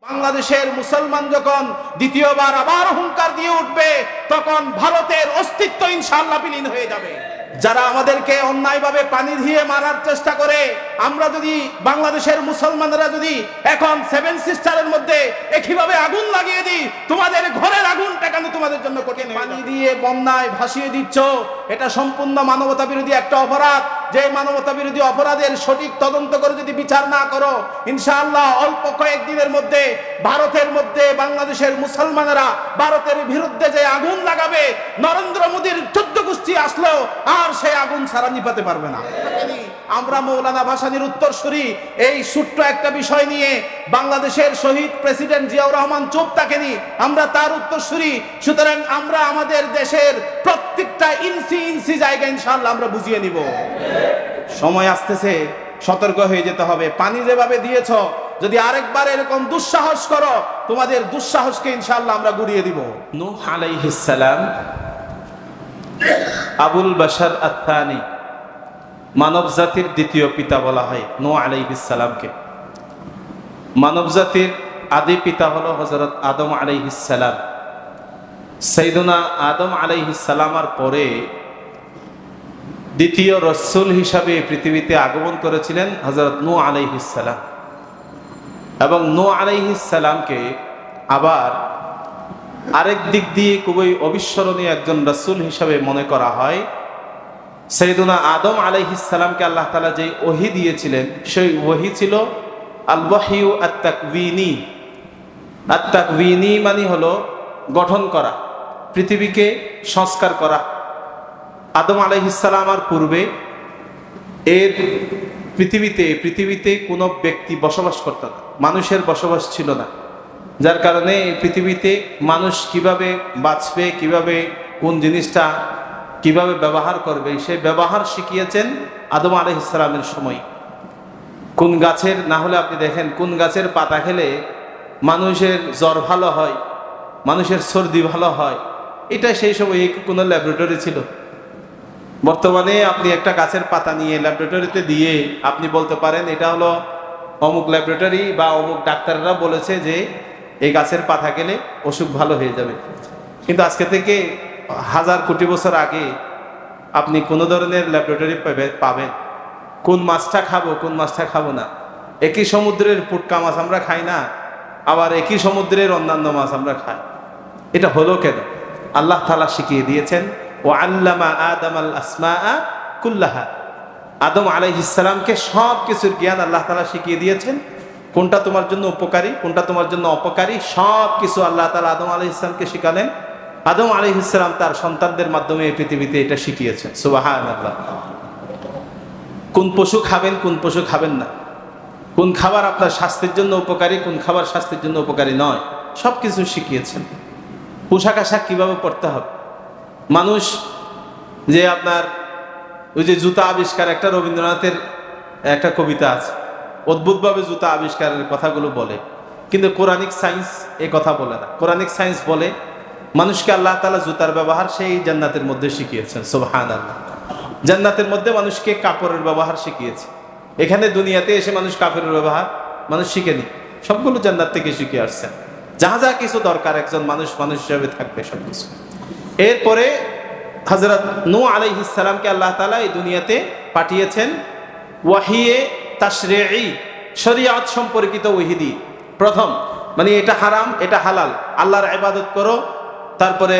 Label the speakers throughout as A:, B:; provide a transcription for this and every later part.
A: বাংলাদেশের মুসলমান যখন দ্বিতীয়বার আবার হুঙ্কার দিয়ে উঠবে, তখন ভারতের অস্তিত্ব ইনশাআল্লাহ বিলীন হয়ে যাবে। যারা আমাদেরকে অন্যায়ভাবে পানি দিয়ে মারার চেষ্টা করে, আমরা যদি বাংলাদেশের মুসলমানরা যদি এখন সেভেন সিস্টারের মধ্যে একইভাবে আগুন লাগিয়ে দিই, তোমাদের ঘরের আগুন টেকানো তোমাদের জন্য কঠিন। পানি দিয়ে বন্যায় ভাসিয়ে দিচ্ছ, এটা সম্পূর্ণ মানবতা বিরোধী একটা অপরাধ। যে মানবতা বিরোধী অপরাধের সঠিক তদন্ত করে যদি বিচার না করো, ইনশাআল্লাহ অল্প কয়েকদিনের মধ্যে ভারতের মধ্যে বাংলাদেশের মুসলমানেরা ভারতের বিরুদ্ধে যে আগুন লাগাবে, নরেন্দ্র মোদীর 14 গোষ্ঠী আসলেও আর সেই আগুন ছাড়া নিভাতে পারবে না। আমরা মৌলানা ভাসানীর উত্তরসূরি, এই ছোট্ট একটা বিষয় নিয়ে বাংলাদেশের শহীদ প্রেসিডেন্ট জিয়াউর রহমান চুপ থাকেনি, আমরা তার উত্তরসূরি। সুতরাং আমরা আমাদের দেশের প্রত্যেকটা ইঞ্চি ইঞ্চি জায়গা ইনশাআল্লাহ আমরা বুঝিয়ে নিব। সময় আসতেছে, সতর্ক হয়ে যেতে হবে। পানি যেভাবে দিয়েছ, যদি আরেকবার এরকম দুঃসাহস করো, তোমাদের দুঃসাহসকে ইনশাআল্লাহ আমরা গুড়িয়ে দিব।
B: নূহ আলাইহিস সালাম, আবুল বাশার আত-তানি, মানব জাতির দ্বিতীয় পিতা বলা হয় নূহ আলাইহিস সালামকে। মানব জাতির আদি পিতা হলো হযরত আদম আলাইহিস সালাম। সাইয়েদুনা আদম আলাইহিস সালামের পরে দ্বিতীয় রাসূল হিসাবে পৃথিবীতে আগমন করেছিলেন হযরত নূহ আলাইহিস সালাম। এবং নূহ আলাইহিস সালামকে আবার আরেক দিক দিয়ে খুবই অবিস্মরণীয় একজন রাসূল হিসাবে মনে করা হয়। সাইয়েদুনা আদম আলাইহিস সালামকে আল্লাহ তাআলা যে ওহী দিয়েছিলেন, সেই ওহী ছিল আল ওয়াহয়ু আত-তাকওয়িনী। আত-তাকওয়িনী মানে হলো গঠন করা, পৃথিবীকে সংস্কার করা। আদম আলাইহিস সালামের পূর্বে এর পৃথিবীতে কোনো ব্যক্তি বসবাস করত না, মানুষের বসবাস ছিল না। যার কারণে এই পৃথিবীতে মানুষ কিভাবে বাঁচবে, কিভাবে কোন জিনিসটা কিভাবে ব্যবহার করবে, সেই ব্যবহার শিখিয়েছেন আদম আলাইহিস সালামের সময়। কোন গাছের, না হলে আপনি দেখেন কোন গাছের পাতা খেলে মানুষের জ্বর ভালো হয়, মানুষের সর্দি ভালো হয়, এটা সেই সময় কোনো ল্যাবরেটরি ছিল। বর্তমানে আপনি একটা গাছের পাতা নিয়ে ল্যাবরেটরিতে দিয়ে আপনি বলতে পারেন এটা হলো অমুক ল্যাবরেটরি বা অমুক ডাক্তাররা বলেছে যে এই গাছের পাতা খেলে অসুখ ভালো হয়ে যাবে। কিন্তু আজকে থেকে 1000 কোটি বছর আগে আপনি কোনো ধরনের ল্যাবরেটরি পাবেন, কোন মাছটা খাবো কোন মাছটা খাবো না। একই সমুদ্রের পুটকা মাছ আমরা খাই না, আবার একই সমুদ্রের অন্যান্য মাছ আমরা খাই। এটা হলো কেন? আল্লাহ তাআলা শিখিয়ে দিয়েছেন, ওয়া আল্লামা আদামাল আসমাআ কুল্লাহা। আদম আলাইহিস সালামকে সব কিছুর জ্ঞান আল্লাহ তাআলা শিখিয়ে দিয়েছেন। কোনটা তোমার জন্য উপকারী, কোনটা তোমার জন্য অপকারী, সব কিছু আল্লাহ তাআলা আদম আলাইহিস সালামকে শিখালেন। আদম আলাইহিস সালাম তার সন্তানদের মাধ্যমে এই পৃথিবীতে এটা শিখিয়েছেন। সুবহানাল্লাহ। কোন পশু খাবেন, কোন পশু খাবেন না, কোন খাবার আপনার স্বাস্থ্যের জন্য উপকারী, কোন খাবার স্বাস্থ্যের জন্য উপকারী নয়, সব কিছু শিখিয়েছেন। পোশাক আশাক কিভাবে পরতে হবে। মানুষ যে আপনার ওই যে জুতা আবিষ্কার, একটা রবীন্দ্রনাথের একটা কবিতা আছে, অদ্ভুতভাবে জুতা আবিষ্কারের কথাগুলো বলে, কিন্তু কোরআনিক সায়েন্স এ কথা বলে না। কোরআনিক সায়েন্স বলে মানুষকে আল্লাহ তাআলা জুতার ব্যবহার সেই জান্নাতের মধ্যে শিখিয়েছেন। সুবহানাল্লাহ। জান্নাতের মধ্যে মানুষকে কাপড়ের ব্যবহার শিখিয়েছে। এখানে দুনিয়াতে এসে মানুষ কাপড়ের ব্যবহার মানুষ শিখেনি, সবগুলো জান্নাত থেকে শিখে আসছেন। যা যা কিছু দরকার একজন মানুষ হিসেবে থাকবে সবকিছু। এরপরে হযরত নূহ আলাইহিস সালামকে আল্লাহ তাআলা এই দুনিয়াতে পাঠিয়েছেন ওয়াহিয়ে তাশরিঈ, শরীয়ত সম্পর্কিত ওহী দিয়ে। প্রথম মানে এটা হারাম, এটা হালাল, আল্লাহর ইবাদত করো। তারপরে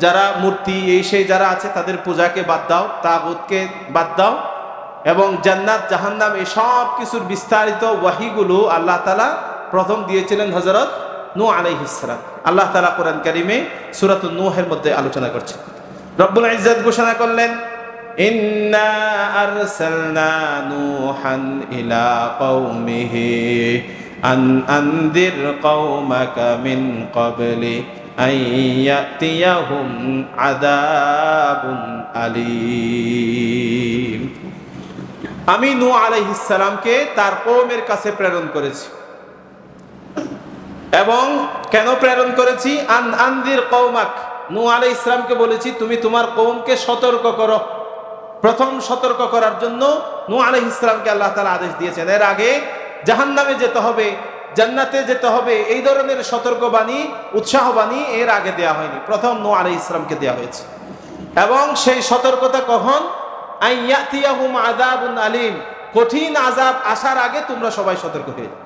B: যারা মূর্তি এই সেই যারা আছে তাদের পূজাকে বাদ দাও, তাগুতকে বাদ দাও, এবং জান্নাত জাহান্নাম এই সব কিছুর বিস্তারিত ওয়াহিগুলো আল্লাহ তাআলা প্রথম দিয়েছিলেন হযরত নূহ আলাইহিস সালাম। আল্লাহ তাআলা কোরআন কারীমে সূরাতুন নূহের মধ্যে আলোচনা করছেন। রব্বুল ইজ্জত ঘোষণা করলেন, ইন্না আরসালনা নূহান ইলা কওমিহি আন আনদির কওমাকা মিন ক্বাবলি আন ইয়াতিয়াহুম আযাবুন আলীম। আমি নূহ আলাইহিস সালামকে তার কওমের কাছে প্রেরণ করেছি। এবং কেন প্রেরণ করেছি? আন আনদির কওমাক, নূহ আলাইহিস সালামকে বলেছি তুমি তোমার কওমকে সতর্ক করো। প্রথম সতর্ক করার জন্য নূহ আলাইহিস সালামকে আল্লাহ তাআলা আদেশ দিয়েছেন। এর আগে জাহান্নামে যেতে হবে, জান্নাতে যেতে হবে, এই ধরনের সতর্কবাণী উৎসাহবাণী এর আগে দেয়া হয়নি, প্রথম নূহ আলাইহিস সালামকে দেয়া হয়েছে। এবং সেই সতর্কতা কখন? আইয়াতিয়াহুম আযাবুন আলীম, কঠিন আযাব আসার আগে তোমরা সবাই সতর্ক হয়ে যাও।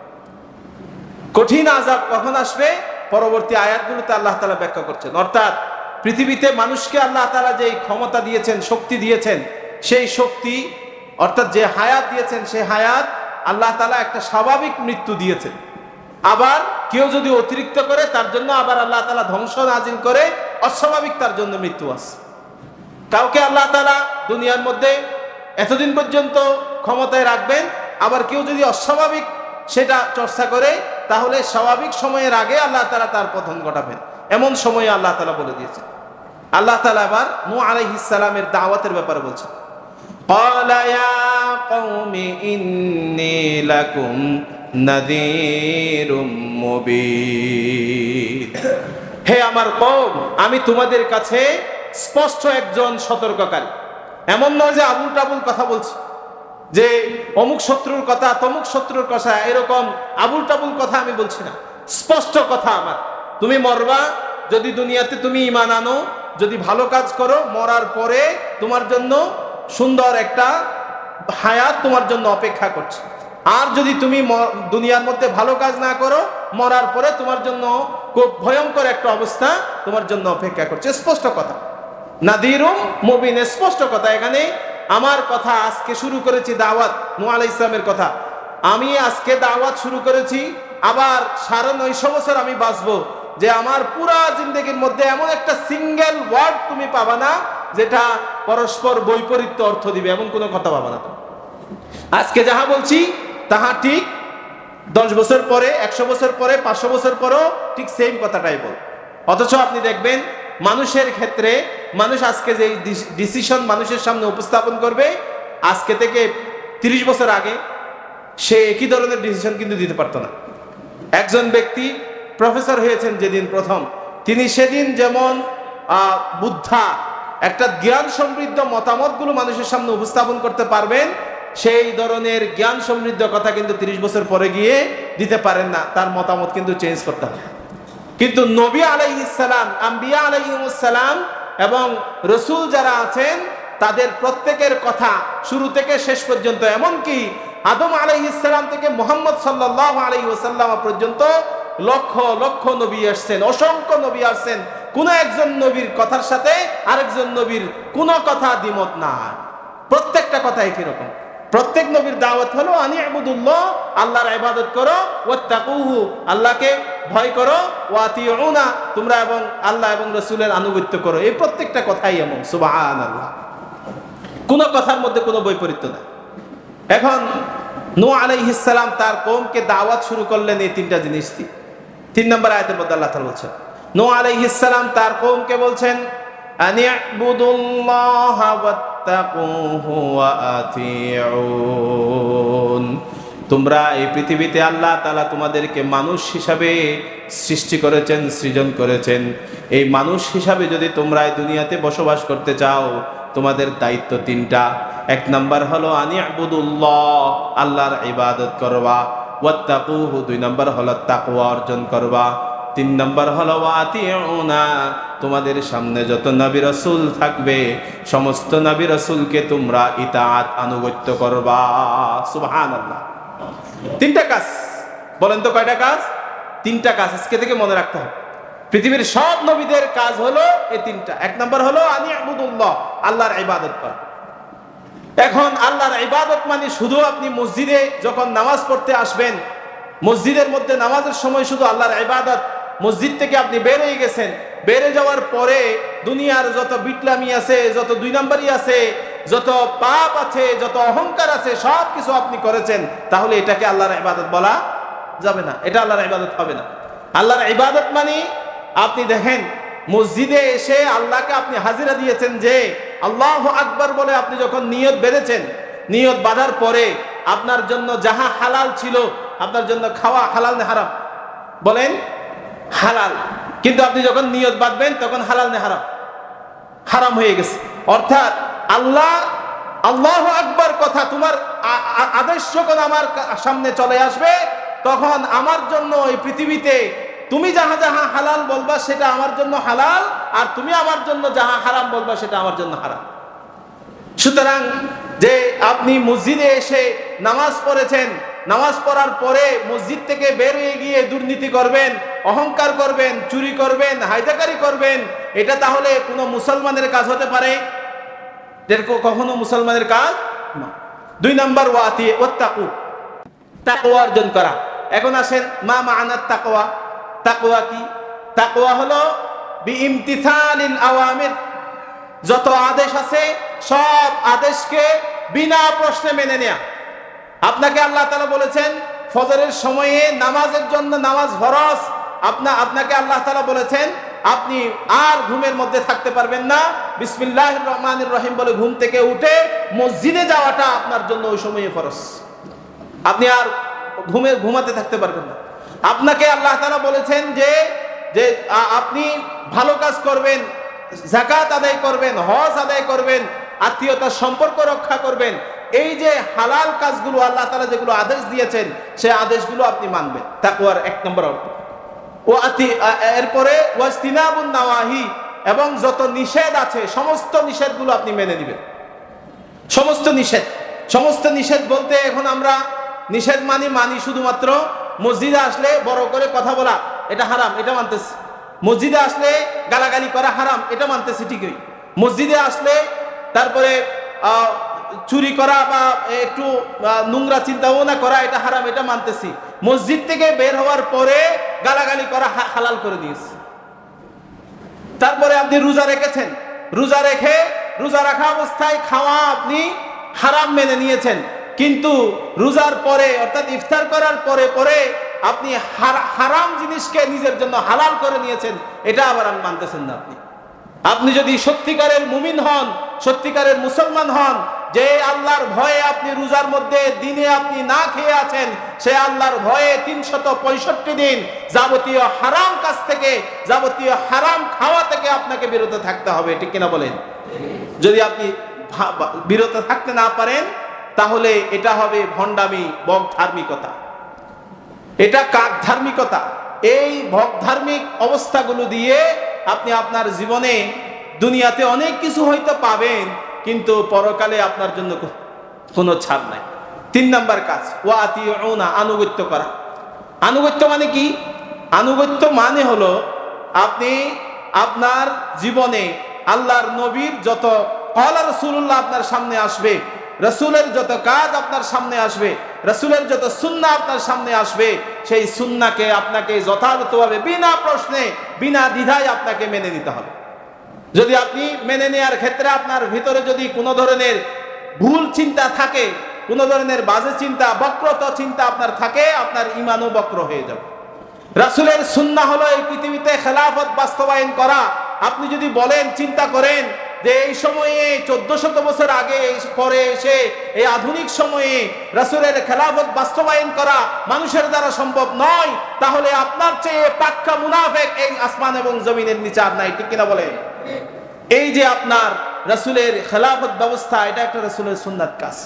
B: কঠিন আযাব কখন আসবে পরবর্তী আয়াতগুলোতে আল্লাহ তাআলা ব্যাখ্যা করছেন। অর্থাৎ পৃথিবীতে মানুষকে আল্লাহ তাআলা যে ক্ষমতা দিয়েছেন, শক্তি দিয়েছেন, সেই শক্তি অর্থাৎ যে হায়াত দিয়েছেন, সেই হায়াত আল্লাহ তাআলা একটা স্বাভাবিক মৃত্যু দিয়েছেন। আবার কেউ যদি অতিরিক্ত করে তার জন্য আবার আল্লাহ তাআলা ধ্বংস নাজিল করে অস্বাভাবিক তার জন্য মৃত্যু আছে। কাউকে আল্লাহ তাআলা দুনিয়ার মধ্যে এতদিন পর্যন্ত ক্ষমতায় রাখবেন, আবার কেউ যদি অস্বাভাবিক সেটা চর্চা করে তাহলে স্বাভাবিক সময়ের আগে আল্লাহ তাআলা তার পতন ঘটাবেন, এমন সময়ে আল্লাহ তাআলা বলে দিয়েছেন। আল্লাহ তাআলা আবার নূহ আলাইহিস সালামের দাওয়াতের ব্যাপারে বলছেন, ক্বালা ইয়া কওমি ইন্নী লাকুম নাযীরুম মুবিন, হে আমার কওম, আমি তোমাদের কাছে স্পষ্ট একজন সতর্ককারী। এমন নয় যে আবুল টাবুল কথা বলছি, যে অমুক শত্রুর কথা তমুক শত্রুর কথা, এরকম আবুল টাবুল কথা আমি বলছি না, স্পষ্ট কথা আমার। তুমি মরবা, যদি দুনিয়াতে তুমি ঈমান আনো, যদি ভালো কাজ করো, মরার পরে তোমার জন্য সুন্দর একটা হায়াত তোমার জন্য অপেক্ষা করছে। আর যদি তুমি দুনিয়ার মধ্যে ভালো কাজ না করো, মরার পরে তোমার জন্য খুব ভয়ঙ্কর একটা অবস্থা তোমার জন্য অপেক্ষা করছে। স্পষ্ট কথা, নাদিরুম মুবিন, স্পষ্ট কথা। এখানে আমার কথা আজকে শুরু করেছি দাওয়াত, নূহ আলাইহিস সালামের কথা আমি আজকে দাওয়াত শুরু করেছি, আবার 950 বছর আমি বাঁচবো, যে আমার পুরা জিন্দেগির মধ্যে এমন একটা সিঙ্গেল ওয়ার্ড তুমি পাবা না যেটা পরস্পর বৈপরীত্য অর্থ দিবে, এমন কোনো কথা পাবা না। আজকে যাহা বলছি তাহা ঠিক 10 বছর পরে, 100 বছর পরে, 500 বছর পরেও ঠিক সেম কথাটাই বল। অথচ আপনি দেখবেন মানুষের ক্ষেত্রে, মানুষ আজকে যে ডিসিশন মানুষের সামনে উপস্থাপন করবে, আজকে থেকে 30 বছর আগে সে একই ধরনের ডিসিশন কিন্তু দিতে পারতো না। একজন ব্যক্তি প্রফেসর হয়েছেন যেদিন প্রথম, তিনি সেদিন যেমন বুদ্ধা একটা জ্ঞান সমৃদ্ধ মতামতগুলো মানুষের সামনে উপস্থাপন করতে পারবেন, সেই ধরনের জ্ঞান সমৃদ্ধ কথা কিন্তু 30 বছর পরে গিয়ে দিতে পারেন না, তার মতামত কিন্তু চেঞ্জ করতে হবে। কিন্তু নবী আলাইহিস সালাম, আম্বিয়া আলাইহিমুস সালাম এবং রসুল যারা আছেন তাদের প্রত্যেকের কথা শুরু থেকে শেষ পর্যন্ত, এমনকি আদম আলাইহিস সালাম থেকে মুহাম্মদ সাল্লাল্লাহু আলাইহি ওয়াসাল্লাম পর্যন্ত লক্ষ লক্ষ নবী আসছেন, অসংখ্য নবী আসছেন। কোন একজন নবীর কথার সাথে আরেকজন নবীর কোনো কথা দ্বিমত না, প্রত্যেকটা কথা একই রকম। প্রত্যেক নবীর দাওয়াত হলো আনি ইবুদুল্লাহ, আল্লাহর ইবাদত করো, ওয়াত্তাকুহু, আল্লাহকে ভয় করো, ওয়াতিউনা, তোমরা এবং আল্লাহ এবং রাসূলের আনুগত্য করো। এই প্রত্যেকটা কথাই এমন, সুবহানাল্লাহ, কোনো কথার মধ্যে কোনো বৈপরীত্য নাই। এখন নূহ আলাইহিস সালাম তার কওমকে দাওয়াত শুরু করলেন এই তিনটা জিনিস দিয়ে। 3 নম্বর আয়াতের মধ্যে আল্লাহ তাআলা বলছেন, নূহ আলাইহিস সালাম তার কওমকে বলছেন আনি'বুদুল্লাহা ওয়াত্তাকুহু ওয়া আতিউন, তোমরা এই পৃথিবীতে আল্লাহ তাআলা তোমাদেরকে মানুষ হিসাবে সৃষ্টি করেছেন, সৃজন করেছেন। এই মানুষ হিসাবে যদি তোমরা এই দুনিয়াতে বসবাস করতে চাও, তোমাদের দায়িত্ব 3টা। 1 নাম্বার হলো আনি'বুদুল্লাহ, আল্লাহর ইবাদত করবা, ওয়াত্তাকুহু 2 নাম্বার হলো তাকওয়া অর্জন করবা, 3 নাম্বার হলো ওয়াতিউনা, তোমাদের সামনে যত নবী রাসূল থাকবে সমস্ত নবী রাসূলকে তোমরা ইতাআত আনুগত্য করবা। সুবহানাল্লাহ, 3টা কাজ। বলেন তো কয়টা কাজ? 3টা কাজ আজকে থেকে মনে রাখতে হবে। পৃথিবীর সব নবীদের কাজ হলো এই 3টা। 1 নাম্বার হলো আনি'বুদুল্লাহ, আল্লাহর ইবাদত করা। এখন আল্লাহর ইবাদত মানে শুধু আপনি মসজিদে যখন নামাজ পড়তে আসবেন, মসজিদের মধ্যে নামাজের সময় শুধু আল্লাহর ইবাদত, মসজিদ থেকে আপনি বের হয়ে গেছেন, বেড়ে যাওয়ার পরে দুনিয়ার যত বিটলামি আছে, যত 2 নাম্বারই আছে, যত পাপ আছে, যত অহংকার আছে, সব কিছু আপনি করেছেন, তাহলে এটাকে আল্লাহর ইবাদত বলা যাবে না, এটা আল্লাহর ইবাদত হবে না। আল্লাহর ইবাদত মানে আপনি দেখেন মসজিদে এসে আল্লাহকে আপনি হাজিরা দিয়েছেন, যে আল্লাহু আকবার বলে আপনি যখন নিয়ত বেঁধেছেন, নিয়ত বাঁধার পরে আপনার জন্য যাহা হালাল ছিল, আপনার জন্য খাওয়া হালাল না হারাম? বলেন হালাল। কিন্তু আপনি যখন নিয়ত বাঁধবেন তখন হালাল না হারাম? হারাম হয়ে গেছে। অর্থাৎ আল্লাহু আকবার কথা, তোমার আদেশ যখন আমার সামনে চলে আসবে,
A: তখন আমার জন্য এই পৃথিবীতে তুমি যাহা যাহা হালাল বলবা সেটা আমার জন্য হালাল, আর তুমি আমার জন্য যাহা হারাম বলবা সেটা আমার জন্য হারাম। সুতরাং যে আপনি মসজিদে এসে নামাজ পড়েছেন, নামাজ পড়ার পরে মসজিদ থেকে বের হয়ে গিয়ে দুর্নীতি করবেন, অহংকার করবেন, চুরি করবেন, হাইজাকারি করবেন, এটা তাহলে কোনো মুসলমানের কাজ হতে পারে? কখনো মুসলমানের কাজ না। 2 নম্বর ওয়াত্তাকু, তাকওয়া অর্জন করা। এখন আসেন মা মা'নাত তাকওয়া। তাকওয়া কি? তাকওয়া হলো বিইমতিসালিল আওয়ামির, যত আদেশ আছে সব আদেশকে বিনা প্রশ্নে মেনে নেয়া। আপনাকে আল্লাহ তাআলা বলেছেন ফজরের সময়ে নামাজের জন্য নামাজ ফরজ, আপনাকে আল্লাহ তাআলা বলেছেন আপনি আর ঘুমের মধ্যে থাকতে পারবেন না, বিসমিল্লাহির রহমানির রহিম বলে ঘুম থেকে উঠে মসজিদে যাওয়াটা আপনার জন্য ওই সময়ে ফরজ। আপনি আর ঘুমাতে থাকতে পারবেন না। আপনাকে আল্লাহ তাআলা বলেছেন যে আপনি ভালো কাজ করবেন, যাকাত আদায় করবেন, হজ আদায় করবেন, আত্মীয়তার সম্পর্ক রক্ষা করবেন। এই যে হালাল কাজগুলো আল্লাহ তাআলা যেগুলো আদেশ দিয়েছেন সেই আদেশগুলো আপনি মানবেন, তাকওয়ার 1 নম্বর অর্থ। এরপরে ওয়াজতিনাবুন নাওয়াহি, এবং যত নিষেধ আছে সমস্ত নিষেধগুলো আপনি মেনে নেবেন। সমস্ত নিষেধ বলতে এখন আমরা নিষেধ মানি শুধুমাত্র মসজিদে আসলে বড় করে কথা বলা এটা হারাম, এটা মানতেছি। মসজিদে আসলে গালাগালি করা হারাম, এটা মানতেছি ঠিকই। মসজিদে আসলে তারপরে চুরি করা বা একটু নোংরা চিন্তা ভাবনা করা এটা হারাম, এটা মানতেছি। মসজিদ থেকে বের হওয়ার পরে গালাগালি করা হালাল করে দিয়েছে। তারপরে আপনি রোজা রেখেছেন, রোজা রাখা অবস্থায় খাওয়া আপনি হারাম মেনে নিয়েছেন, কিন্তু রোজার পরে অর্থাৎ ইফতার করার পরে আপনি হারাম জিনিসকে নিজের জন্য হালাল করে নিয়েছেন, এটা আবার মানতেছেন না। আপনি যদি সত্যিকারের মুমিন হন, সত্যিকারের মুসলমান হন, যে আল্লাহর ভয়ে আপনি রোজার মধ্যে দিনে আপনি না খেয়ে আছেন, সে আল্লাহর ভয়ে 365 দিন যাবতীয় হারাম কাজ থেকে, যাবতীয় হারাম খাওয়া থেকে আপনাকে বিরত থাকতে হবে, ঠিক কিনা বলেন? যদি আপনি বিরত থাকতে না পারেন তাহলে এটা হবে ভণ্ডামি, বগধার্মিকতা, এটা কাকধার্মিকতা। এই ভগধার্মিক অবস্থাগুলো দিয়ে আপনি আপনার জীবনে দুনিয়াতে অনেক কিছু হয়তো পাবেন, কিন্তু পরকালে আপনার জন্য কোনো ছাড় নাই। 3 নম্বর কাজ ওয়াতিউনা, আনুগত্য করা। আনুগত্য মানে কি? আনুগত্য মানে হলো আপনি আপনার জীবনে আল্লাহর নবীর যত ক্বালা রাসূলুল্লাহ আপনার সামনে আসবে, রাসূলের যত কাজ আপনার সামনে আসবে, রাসূলের যত সুন্নাহ আপনার সামনে আসবে, সেই সুন্নাহকে আপনাকে যথাযথভাবে বিনা প্রশ্নে বিনা দ্বিধায় আপনাকে মেনে নিতে হবে। যদি আপনি মেনে নেওয়ার ক্ষেত্রে আপনার ভিতরে যদি কোনো ধরনের ভুল চিন্তা থাকে, কোনো ধরনের বাজে চিন্তা, বক্রতা চিন্তা আপনার থাকে, আপনার ঈমানও বক্র হয়ে যাবে। রাসূলের সুন্নাহ হলো এই পৃথিবীতে খেলাফত বাস্তবায়ন করা। আপনি যদি বলেন, চিন্তা করেন যে এই সময়ে 1400 বছর আগে পরে এসে এই আধুনিক সময়ে রাসূলের খেলাফত বাস্তবায়ন করা মানুষের দ্বারা সম্ভব নয়, তাহলে আপনার চেয়ে পাক্কা মুনাফিক এই আসমান এবং জমিনের নিচে আর নাই, ঠিক কিনা বলেন? এই যে আপনার রাসূলের খেলাফত ব্যবস্থা, এটা একটা রাসূলের সুন্নাত কাজ।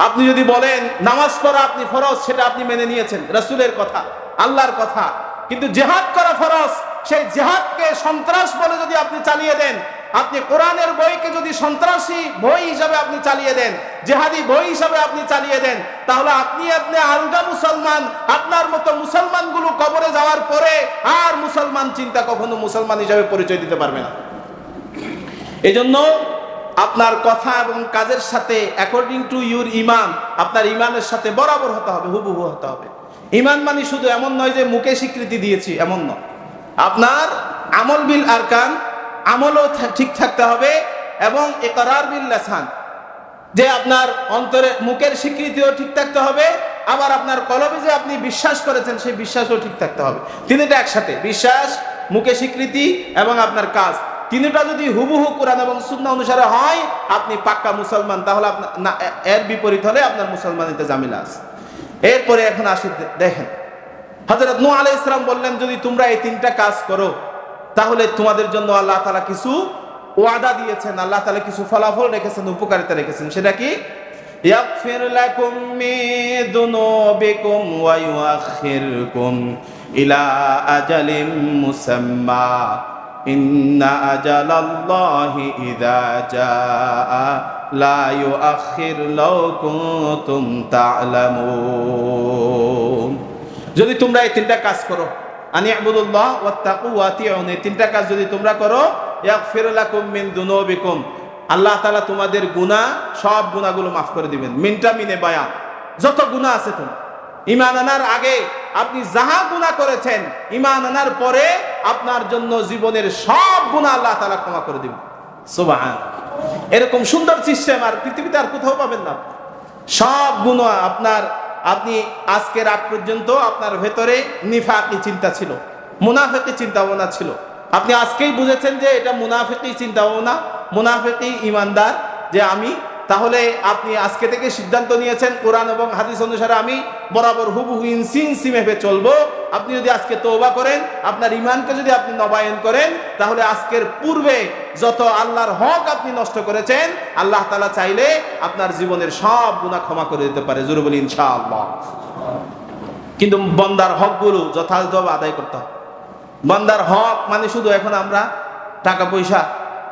A: আপনি যদি বলেন নামাজ পড়া আপনি ফরজ, সেটা আপনি মেনে নিয়েছেন, রাসূলের কথা, আল্লাহর কথা, কিন্তু জিহাদ করা ফরজ, সেই জিহাদকে সন্ত্রাস বলে যদি আপনি চালিয়ে দেন, আপনি কোরআনের বইকে যদি সন্ত্রাসী বই হিসাবে আপনি চালিয়ে দেন, জিহাদি বই হিসাবে আপনি চালিয়ে দেন, তাহলে আপনি আলগা মুসলমান। আপনার মতো মুসলমানগুলো কবরে যাওয়ার পরে আর মুসলমান চিন্তা কখনো মুসলমান হিসাবে পরিচয় দিতে পারবে না। এজন্য আপনার কথা এবং কাজের সাথে অ্যাকর্ডিং টু ইউর ইমান, আপনার ইমানের সাথে বরাবর হতে হবে, হুবহু হতে হবে। ইমান মানে শুধু এমন নয় যে মুখে স্বীকৃতি দিয়েছি, এমন নয়। আপনার আমল বিল আরকান, আমলও ঠিক থাকতে হবে, এবং ইকরার বিল লিসান, যে আপনার অন্তরে মুখের স্বীকৃতিও ঠিক থাকতে হবে, আবার আপনার কলবে যে আপনি বিশ্বাস করেছেন সেই বিশ্বাসও ঠিক থাকতে হবে। তিনটা একসাথে, বিশ্বাস, মুখে স্বীকৃতি এবং আপনার কাজ, তিনটা যদি হুবহু কোরআন এবং সুন্নাহ অনুসারে হয় আপনি পাক্কা মুসলমান। তাহলে আপনার এর বিপরীত হলে আপনার মুসলমানিতে জামিলা আছে। এরপরে এখন আসি, দেখেন হযরত নূহ আলাইহিস সালাম বললেন, যদি তোমরা এই 3টা কাজ করো তাহলে তোমাদের জন্য আল্লাহ তাআলা কিছু ওয়াদা দিয়েছেন, আল্লাহ তাআলা কিছু ফলাফল রেখেছেন, উপকারিতা রেখেছেন। সেটা কি?
B: ইয়াগফির লাকুম মিন যুনুবিকুম ওয়া ইউআখিরকুম ইলা আজালিম মুসাম্মা ইন্না আজালাল্লাহি ইযা জাআ লা ইউআখির লাউ কুনতুম তা'লামুন। যদি তোমরা এই তিনটা কাজ করো, আনি আবুদুল্লাহ ওয়াত্তাকু ওয়াতিউন, এই তিনটা কাজ যদি তোমরা করো, ইয়াগফির লাকুম মিন যুনুবিকুম, আল্লাহ তাআলা তোমাদের গুনাহ, সব গুনাহগুলো মাফ করে দিবেন। মিনটা মিনে বায়া, যত গুনাহ আছে তোমার ঈমান আনার আগে আপনি যাহা গুনাহ করেছেন, ঈমান আনার পরে আপনার জন্য জীবনের সব গুনাহ আল্লাহ তাআলা ক্ষমা করে দিবেন। সুবহান। এরকম সুন্দর সিস্টেম আর পৃথিবীতে আর কোথাও পাবেন না। সব গুনাহ আপনার, আপনি আজকের আগ পর্যন্ত আপনার ভেতরে নিফাকি চিন্তা ছিল, মুনাফিকি চিন্তা ভাবনা ছিল, আপনি আজকেই বুঝেছেন যে এটা মুনাফিকি চিন্তা ভাবনা, মুনাফিকি ঈমানদার যে আমি, তাহলে আপনি আজকে থেকে সিদ্ধান্ত নিয়েছেন কোরআন এবং হাদিস অনুসারে আমি বরাবর হুবহু ইঞ্চি ইঞ্চি মেপে চলবো। আপনি যদি আজকে তওবা করেন, আপনার ঈমানকে যদি আপনি নবায়ন করেন, তাহলে আজকের পূর্বে যত আল্লাহর হক আপনি নষ্ট করেছেন, আল্লাহ তাআলা চাইলে আপনার জীবনের সব গুনাহ ক্ষমা করে দিতে পারে। জোরে বলি ইনশাআল্লাহ। কিন্তু বান্দার হকগুলো যথাযথভাবে আদায় করতে হবে। বান্দার হক মানে শুধু এখন আমরা টাকা পয়সা,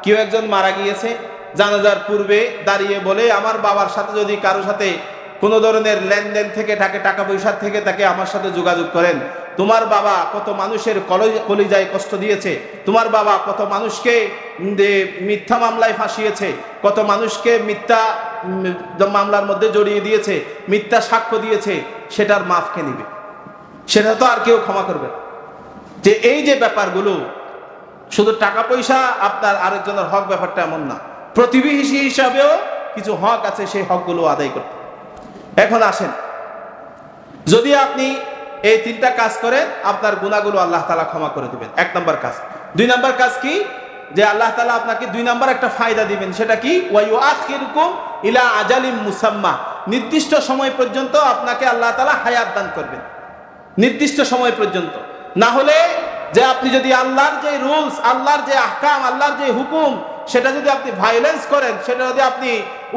B: কেউ একজন মারা গিয়েছে, জানাজার পূর্বে দাঁড়িয়ে বলে আমার বাবার সাথে যদি কারো সাথে কোনো ধরনের লেনদেন থেকে থাকে, টাকা পয়সার থেকে তাকে আমার সাথে যোগাযোগ করেন। তোমার বাবা কত মানুষের কলিজায় কষ্ট দিয়েছে, তোমার বাবা কত মানুষকে মিথ্যা মামলায় ফাঁসিয়েছে, কত মানুষকে মিথ্যা মামলার মধ্যে জড়িয়ে দিয়েছে, মিথ্যা সাক্ষ্য দিয়েছে, সেটার মাফ কে নিবে? সেটা তো আর কেউ ক্ষমা করবে। যে এই যে ব্যাপারগুলো, শুধু টাকা পয়সা আপনার আরেকজনের হক, ব্যাপারটা এমন না। প্রতিবেশী হিসাবেও কিছু হক আছে, সেই হকগুলো আদায় করতে। এখন আসেন, যদি আপনি এই তিনটা কাজ করেন, আপনার গুনাহগুলো আল্লাহ তাআলা ক্ষমা করে দিবেন। এক নম্বর কাজ। দুই নম্বর কাজ কি? যে আল্লাহ তাআলা আপনাকে দুই নম্বর একটা ফায়দা দিবেন। সেটা কি? ওয়া ইউআখিরকুম ইলা আজালিম মুসাম্মা, নির্দিষ্ট সময় পর্যন্ত আপনাকে আল্লাহ তাআলা হায়াত দান করবেন, নির্দিষ্ট সময় পর্যন্ত। না হলে যে আপনি যদি আল্লাহর যে রুলস, আল্লাহর যে আহকাম, আল্লাহর যে হুকুম, সেটা যদি আপনি ভায়োলেন্স করেন, সেটা যদি আপনি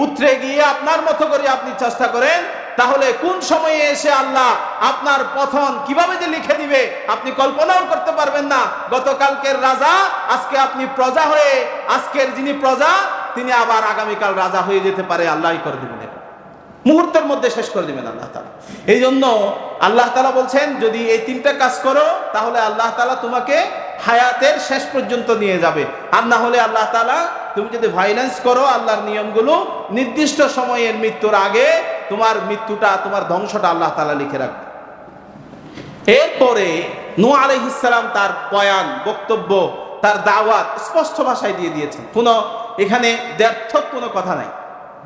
B: উতরে গিয়ে আপনার মতো করে আপনি চেষ্টা করেন, তাহলে কোন সময়ে এসে আল্লাহ আপনার পতন কিভাবে যে লিখে দিবে আপনি কল্পনাও করতে পারবেন না। গতকালকের রাজা আজকে আপনি প্রজা হয়ে, আজকের যিনি প্রজা তিনি আবার আগামীকাল রাজা হয়ে যেতে পারে। আল্লাহই করে দিবেন, এটা মুহূর্তের মধ্যে শেষ করে দিবেন আল্লাহ তাআলা। এই জন্য আল্লাহ তাআলা বলছেন, যদি এই তিনটা কাজ করো, তাহলে আল্লাহ তাআলা তোমাকে হায়াতের শেষ পর্যন্ত নিয়ে যাবে। আর না হলে আল্লাহ তাআলা, তুমি যদি ভায়োলেন্স করো আল্লাহর নিয়মগুলো, নির্দিষ্ট সময়ের মৃত্যুর আগে তোমার মৃত্যুটা, তোমার ধ্বংসটা আল্লাহ তাআলা লিখে রাখবে। এরপরে নূহ আলাইহিস সালাম তার বয়ান, বক্তব্য, তার দাওয়াত স্পষ্ট ভাষায় দিয়ে দিয়েছেন। কোনো এখানে দ্ব্যর্থক কোনো কথা নাই,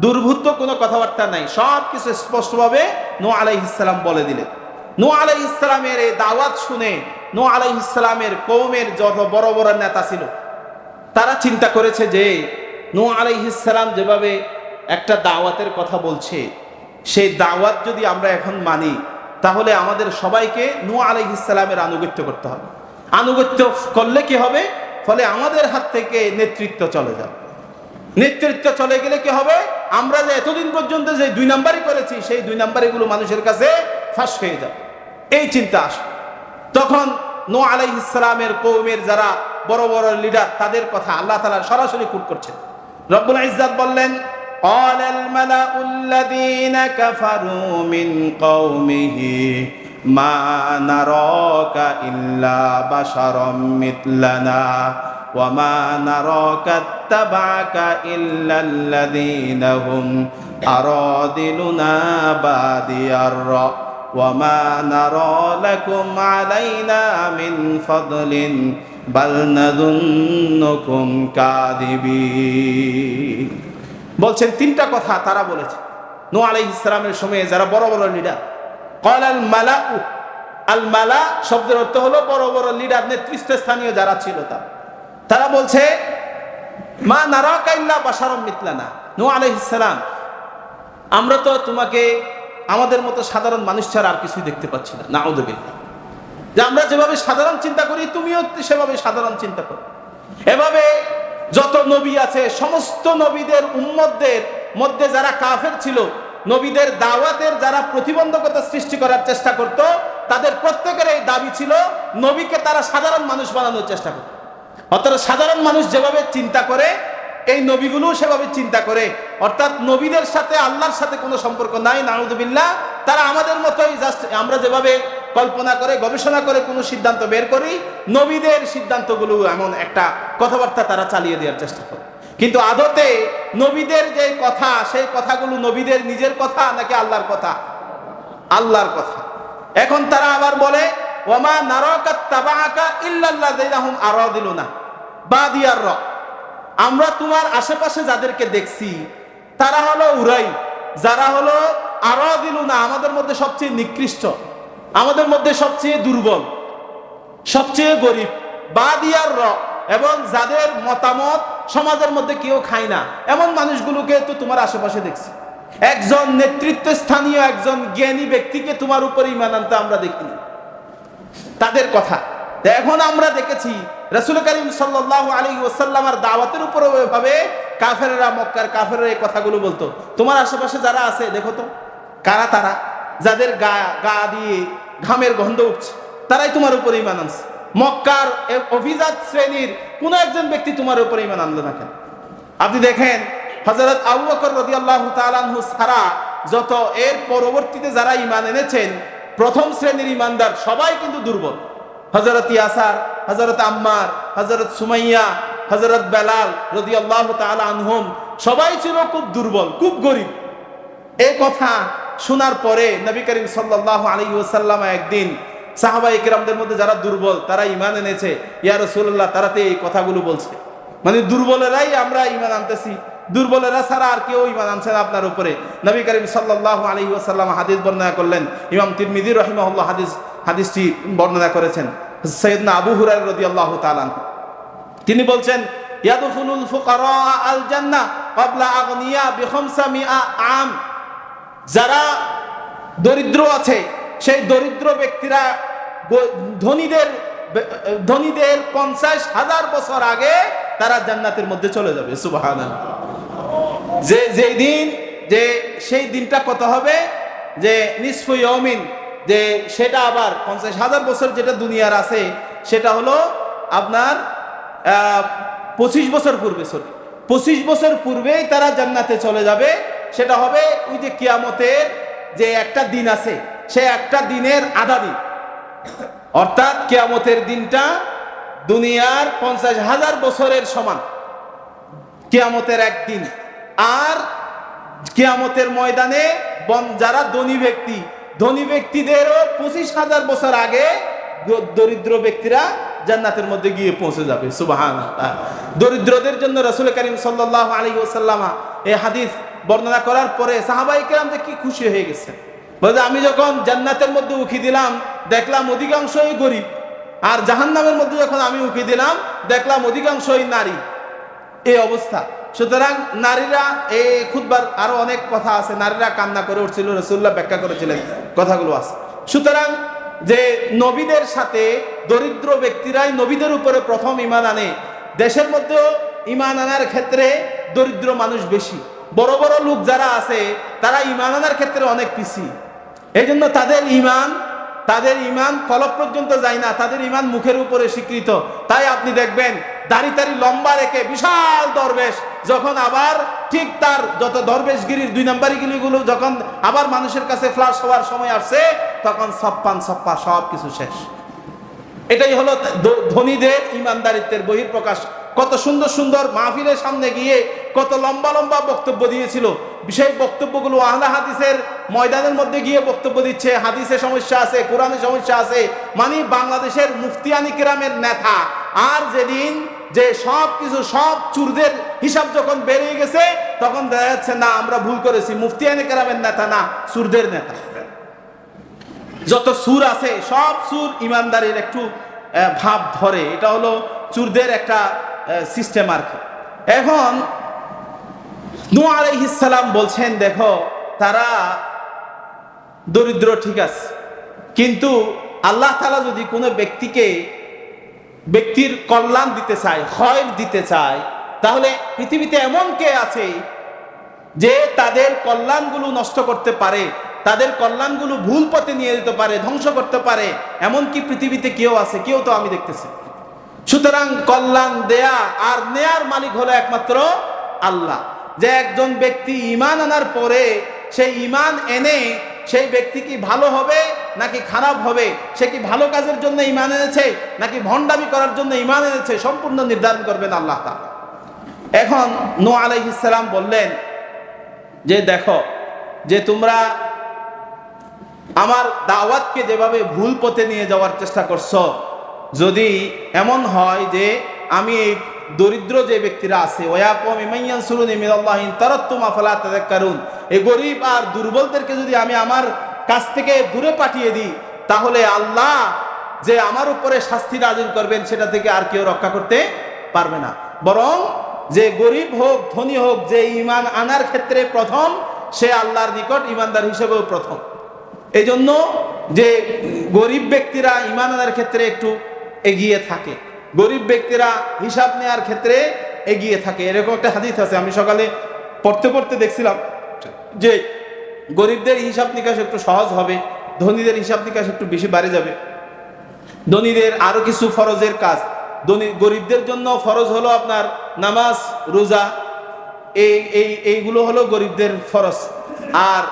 B: দুর্ভূত কোনো কথাবার্তা নাই, সব কিছু স্পষ্টভাবে নূহ আলাইহিস সালাম বলে দিলেন। নূহ আলাইহিস সালামের এই দাওয়াত শুনে নূহ আলাইহিস সালামের কওমের যত বড় বড় নেতা ছিল, তারা চিন্তা করেছে যে নূহ আলাইহিস সালাম যেভাবে একটা দাওয়াতের কথা বলছে, সেই দাওয়াত যদি আমরা এখন মানি, তাহলে আমাদের সবাইকে নূহ আলাইহিস সালামের আনুগত্য করতে হবে। আনুগত্য করলে কি হবে? ফলে আমাদের হাত থেকে নেতৃত্ব চলে যাবে। নেতৃত্ব চলে গেলে কি হবে? আমরা যে এতদিন পর্যন্ত যে দুই নাম্বারই করেছি, সেই দুই নাম্বারিগুলো মানুষের কাছে ফাঁস হয়ে যাবে। এই চিন্তা আসে। তখন নূহ আলাইহিস সালামের কওমের যারা বড় বড় লিডার, তাদের কথা আল্লাহ তাআলা সরাসরি কোট করছেন। রব্বুল ইজ্জাত বললেন, ক্বালাল মালাউল লাযীনা কাফারু মিন কওমিহি মা নারাকা ইল্লা বাশারাম মিথলানা ওয়া মা নারাকা ইত্তাবা'আকা ইল্লাল্লাযীনা হুম আরাদিলুনা বাদিয়ার রা'ই ওয়া মা নারা লাকুম আলাইনা মিন ফাদলিন বাল নাযুন্নুকুম কাযিবিন। বলছেন তিনটা কথা তারা বলেছে নূহ আলাইহিস সালামের সময়ে যারা বড় বড় লিডার। ক্বালাল মালাউ, আল মালা শব্দের অর্থ হলো বড় বড় লিডার, নেতৃস্থানীয় যারা ছিল তারা বলছে, মা নারাকা ইল্লা বাশারাম মিথলানা, নূহ আলাইহিস সালাম, আমরা তো তোমাকে আমাদের মতো সাধারণ মানুষ ছাড়া আর কিছুই দেখতে পাচ্ছি না। নাউযুবিল্লাহ। যে আমরা যেভাবে সাধারণ চিন্তা করি, তুমিও সেভাবে সাধারণ চিন্তা করো। এভাবে যত নবী আছে, সমস্ত নবীদের উম্মতদের মধ্যে যারা কাফের ছিল,
A: নবীদের দাওয়াতের যারা প্রতিবন্ধকতা সৃষ্টি করার চেষ্টা করত, তাদের প্রত্যেকের এই দাবি ছিল নবীকে তারা সাধারণ মানুষ বানানোর চেষ্টা করত। অর্থাৎ সাধারণ মানুষ যেভাবে চিন্তা করে এই নবীগুলো সেভাবে চিন্তা করে, অর্থাৎ নবীদের সাথে আল্লাহর সাথে কোনো সম্পর্ক নাই, নাউযুবিল্লাহ। তারা আমাদের মতোই, জাস্ট আমরা যেভাবে কল্পনা করে গবেষণা করে কোনো সিদ্ধান্ত বের করি, নবীদের সিদ্ধান্তগুলো এমন একটা কথাবার্তা তারা চালিয়ে দেওয়ার চেষ্টা করে। কিন্তু আদতে নবীদের যে কথা, সেই কথাগুলো নবীদের নিজের কথা নাকি আল্লাহর কথা? আল্লাহর কথা। এখন তারা আবার বলে ওয়ামা নারাকা তাবাআকা ইল্লাল্লাযিনা হুম আরাদিলুনা বাদিয়ার র, আমরা তোমার আশেপাশে যাদেরকে দেখছি তারা হলো উরাই, যারা হলো আরাদিলুনা, আমাদের মধ্যে সবচেয়ে নিকৃষ্ট, আমাদের মধ্যে সবচেয়ে দুর্বল, সবচেয়ে গরিব, বাদিয়ার র, এবং যাদের মতামত সমাজের মধ্যে কেউ খায় না, এমন মানুষগুলোকে তো তোমার আশেপাশে দেখছি। একজন নেতৃত্বস্থানীয় একজন জ্ঞানী ব্যক্তিকে তোমার উপর ঈমান আনতে আমরা দেখিনি, তাদের কথা। এখন আমরা দেখেছি রাসূল করিম সাল্লাল্লাহু আলাইহি ওয়াসাল্লামের দাওয়াতের উপর এভাবে কাফেররা, মক্কার কাফেররা এই কথাগুলো বলতো। তোমার আশেপাশে যারা আছে দেখো তো কারা তারা, যাদের গা দিয়ে ঘামের গন্ধ উঠছে, তারাই তোমার উপর ঈমান আনছে। মক্কার অভিজাত শ্রেণীর কোন একজন ব্যক্তি তোমার উপর ঈমান আনলো না কেন? আপনি দেখেন হযরত আবু বকর রাদিয়াল্লাহু তাআলা আনহু ছাড়া যত এর পরবর্তীতে যারা ঈমান এনেছেন, প্রথম শ্রেণীর ঈমানদার সবাই কিন্তু দুর্বল। হযরত ইয়াসার, হযরত আম্মার, হযরত সুমাইয়া, হযরত বেলাল রাদিয়াল্লাহু তাআলা আনহুম সবাই ছিল খুব দুর্বল, খুব গরিব। এই কথা শোনার পরে নবী করিম সাল্লাল্লাহু আলাইহি ওয়াসাল্লাম একদিন সাহাবায়ে কেরামদের মধ্যে যারা দুর্বল তারা ঈমান এনেছে, ইয়া রাসূলুল্লাহ, তারাতে এই কথাগুলো বলছে, মানে দুর্বলেরাই আমরা ঈমান আনতেছি, দুর্বলেরা ছাড়া আর কেউ ঈমান আনছে না আপনার উপরে। নবী করিম সাল্লাল্লাহু আলাইহি ওয়াসাল্লাম হাদিস বর্ণনা করলেন, ইমাম তিরমিজি রাহিমাহুল্লাহ হাদিসটি বর্ণনা করেছেন। সাইয়েদনা আবু হুরায়রা রাদিয়াল্লাহু তাআলা তিনি বলছেন, ইয়াদখুলুল ফুকারা আল জান্নাহ ক্বাবলা আগনিয়া বি500 আম, যারা দরিদ্র আছে সেই দরিদ্র ব্যক্তিরা ধনীদের 50,000 বছর আগে তারা জান্নাতের মধ্যে চলে যাবে। সুবহানাল্লাহ। যেই দিন, যে সেই দিনটা কত হবে, যে নিসফু ইয়াউমিন, যে সেটা আবার 50,000 বছর যেটা দুনিয়ার আছে সেটা হলো আপনার 25 বছর পূর্বে, 25 বছর পূর্বেই তারা জান্নাতে চলে যাবে। সেটা হবে ওই যে কিয়ামতের যে একটা দিন আছে, সে একটা দিনের আধা দিন, অর্থাৎ কিয়ামতের দিনটা দুনিয়ার 50,000 বছরের সমান কিয়ামতের একদিন। আর কিয়ামতের ময়দানে যারা ধনী ব্যক্তিদেরও 25,000 বছর আগে দরিদ্র ব্যক্তিরা জান্নাতের মধ্যে গিয়ে পৌঁছে যাবে। সুবহানাল্লাহ। দরিদ্রদের জন্য রাসূল করিম সাল্লাল্লাহু আলাইহি ওয়াসাল্লাম এই হাদিস বর্ণনা করার পরে সাহাবায়ে কেরাম কি খুশি হয়ে গেছে, বলে আমি যখন জান্নাতের মধ্যে উকি দিলাম দেখলাম অধিকাংশই গরিব, আর জাহান্নামের মধ্যে যখন আমি উকি দিলাম দেখলাম অধিকাংশই নারী। এই অবস্থা। সুতরাং নারীরা, এই খুতবার আরো অনেক কথা আছে, নারীরা কান্না করে উঠছিল, রাসূলুল্লাহ ব্যাখ্যা করেছিলেন, কথাগুলো আছে। সুতরাং যে নবীদের সাথে দরিদ্র ব্যক্তিরাই নবীদের উপরে প্রথম ঈমান আনে, দেশের মধ্যেও ঈমান আনার ক্ষেত্রে দরিদ্র মানুষ বেশি, বড় বড় লোক যারা আছে তারা ঈমান আনার ক্ষেত্রে অনেক পিছিয়ে। এই জন্য তাদের ঈমান কলব পর্যন্ত যায় না, তাদের ঈমান মুখের উপরে স্বীকৃত। তাই আপনি দেখবেন দাড়ি লম্বা রেখে বিশাল দরবেশ, যখন আবার ঠিক তার যত দরবেশগিরির 2 নম্বরী গিলিগুলো যখন আবার মানুষের কাছে ফ্লাশ হওয়ার সময় আসছে, তখন সপ্পা সব কিছু শেষ। এটাই হলো ধনীদের ঈমানদারিত্বের বহিঃপ্রকাশ। কত সুন্দর সুন্দর মাহফিলের সামনে গিয়ে কত লম্বা লম্বা বক্তব্য দিয়েছিল, সেই বক্তব্যগুলো আহলে হাদিসের ময়দানের মধ্যে গিয়ে বক্তব্য দিচ্ছে, হাদিসে সমস্যা আছে, কোরআনে সমস্যা আছে, মানে বাংলাদেশের মুফতিয়ানি কিরামের নেতা। আর যেদিন যে সব চুরদের হিসাব যখন বেরিয়ে গেছে, তখন দেখা যাচ্ছে না আমরা ভুল করেছি, মুফতিয়ানি কিরামের নেতা না, চুরদের নেতা। যত সুর আছে সব সুর ইমানদারির একটু ভাব ধরে, এটা হলো চুরদের একটা সিস্টেম আর কি। এখন নূহ আলাইহিস সালাম বলছেন, দেখো তারা দরিদ্র ঠিক আছে, কিন্তু আল্লাহ তাআলা যদি কোনো ব্যক্তির কল্যাণ দিতে চায়, খয়র দিতে চায়, তাহলে পৃথিবীতে এমন কে আছে
B: যে তাদের কল্যাণগুলো নষ্ট করতে পারে, তাদের কল্যাণগুলো ভুল পথে নিয়ে যেতে পারে, ধ্বংস করতে পারে, এমন কি পৃথিবীতে কেউ আছে? কেউ তো আমি দেখতেছি। সুতরাং কল্যাণ দেয়া আর নেয়ার মালিক হলো একমাত্র আল্লাহ। যে একজন ব্যক্তি ঈমান আনার পরে সেই ঈমান এনে সেই ব্যক্তি কি ভালো হবে নাকি খারাপ হবে, সে কি ভালো কাজের জন্য ঈমান এনেছে নাকি ভণ্ডামি করার জন্য ঈমান এনেছে, সম্পূর্ণ নির্ধারণ করবেন আল্লাহ তাআলা। এখন নূহ আলাইহিস সালাম বললেন যে দেখো, যে তোমরা আমার দাওয়াতকে যেভাবে ভুল পথে নিয়ে যাওয়ার চেষ্টা করছো, যদি এমন হয় যে আমি এই দরিদ্র যে ব্যক্তিরা আছে, ওয়া কওমি মান ইয়ানসুরুনি মিনাল্লাহি ইন তারাকতুম আফালা তাযাক্কারুন, এই গরীব আর দুর্বলদেরকে যদি আমি আমার কাছ থেকে দূরে পাঠিয়ে দিই, তাহলে আল্লাহ যে আমার উপরে শাস্তি নাযিল করবেন সেটা থেকে আর কেউ রক্ষা করতে পারবে না। বরং যে গরীব হোক ধনী হোক, যে ঈমান আনার ক্ষেত্রে প্রথম, সে আল্লাহর নিকট ঈমানদার হিসেবেও প্রথম। এই জন্য যে গরিব ব্যক্তিরা ঈমান আনার ক্ষেত্রে একটু এগিয়ে থাকে, গরিব ব্যক্তিরা হিসাব নেওয়ার ক্ষেত্রে এগিয়ে থাকে। এরকম একটা হাদিস আছে, আমি সকালে পড়তে পড়তে দেখছিলাম যে গরিবদের হিসাব নিকাশ একটু সহজ হবে, ধনীদের হিসাব নিকাশ একটু বেশি বাড়ে যাবে। ধনীদের আরো কিছু ফরজের কাজ, গরিবদের জন্য ফরজ হলো আপনার নামাজ, রোজা, এইগুলো হলো গরিবদের ফরজ। আর